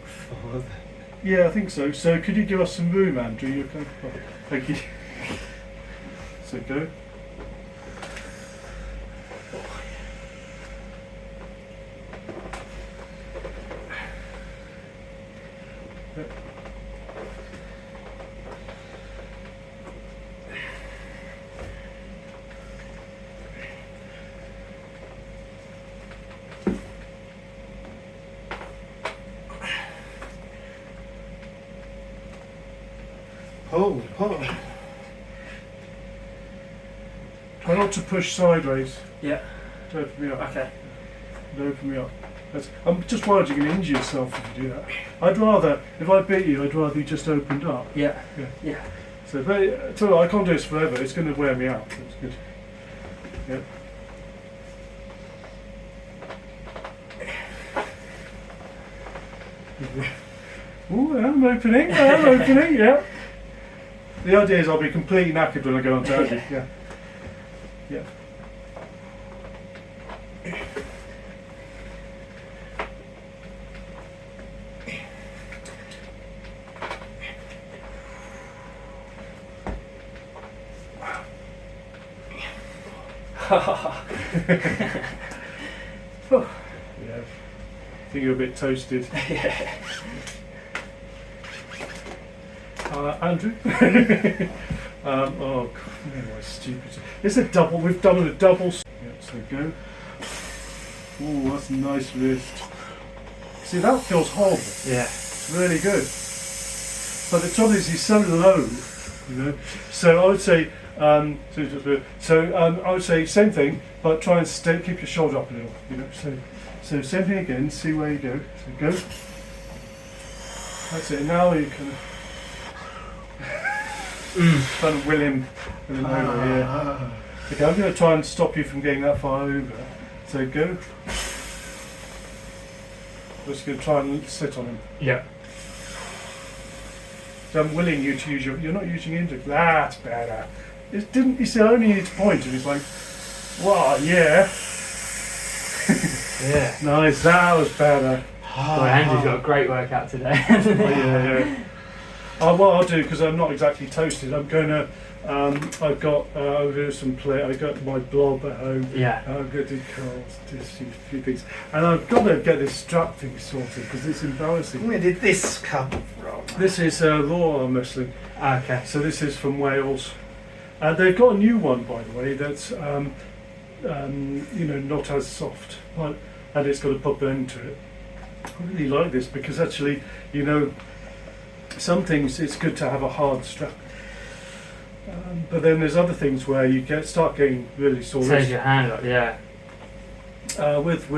Speaker 2: Yeah, I think so. So could you give us some room, Andrew? You can. Oh, thank you. So go.
Speaker 4: Oh.
Speaker 2: Try not to push sideways.
Speaker 3: Yeah.
Speaker 2: To open me up.
Speaker 3: Okay.
Speaker 2: To open me up. I'm just worried you're going to injure yourself if you do that. I'd rather, if I beat you, I'd rather you just opened up.
Speaker 3: Yeah.
Speaker 2: So I can't do this forever. It's going to wear me out. That's good. Yeah. Ooh, I'm opening, yeah. The idea is I'll be completely knackered when I go on Saturday, yeah. Yeah. I think you're a bit toasted.
Speaker 3: Yeah.
Speaker 2: Andrew? Oh, God, my stupid. It's a double. We've done a double. Yeah, so go. Oh, that's a nice wrist. See, that feels horrible.
Speaker 3: Yeah.
Speaker 2: It's really good. But the trouble is, he's so low, you know. So I would say, I would say same thing, but try and keep your shoulder up a little, you know. So same thing again. See where you go. So go. That's it. Now you can kind of will him over here. Okay, I'm going to try and stop you from getting that far over. So go. Just going to try and sit on him.
Speaker 3: Yeah.
Speaker 2: So I'm willing you to use your. You're not using index. That's better. It didn't. You see, I only need to point, and he's like, "Wow, yeah,
Speaker 3: Yeah.
Speaker 2: nice. That was better."
Speaker 3: Well, Andrew's got a great workout today.
Speaker 2: Yeah. What I'll do, because I'm not exactly toasted, I'm going to. I've got. I'll do some play. I got my blob at home.
Speaker 3: Yeah.
Speaker 2: I'm going to do curls, do a few things, and I've got to get this strap thing sorted because it's embarrassing.
Speaker 4: Where did this come from?
Speaker 2: This is raw arm wrestling.
Speaker 3: Okay.
Speaker 2: So this is from Wales. They've got a new one, by the way, that's not as soft, and it's got a proper end to it. I really like this because actually, some things it's good to have a hard strap, but then there's other things where you start getting really sore.
Speaker 3: Saves your hand up, yeah.
Speaker 2: With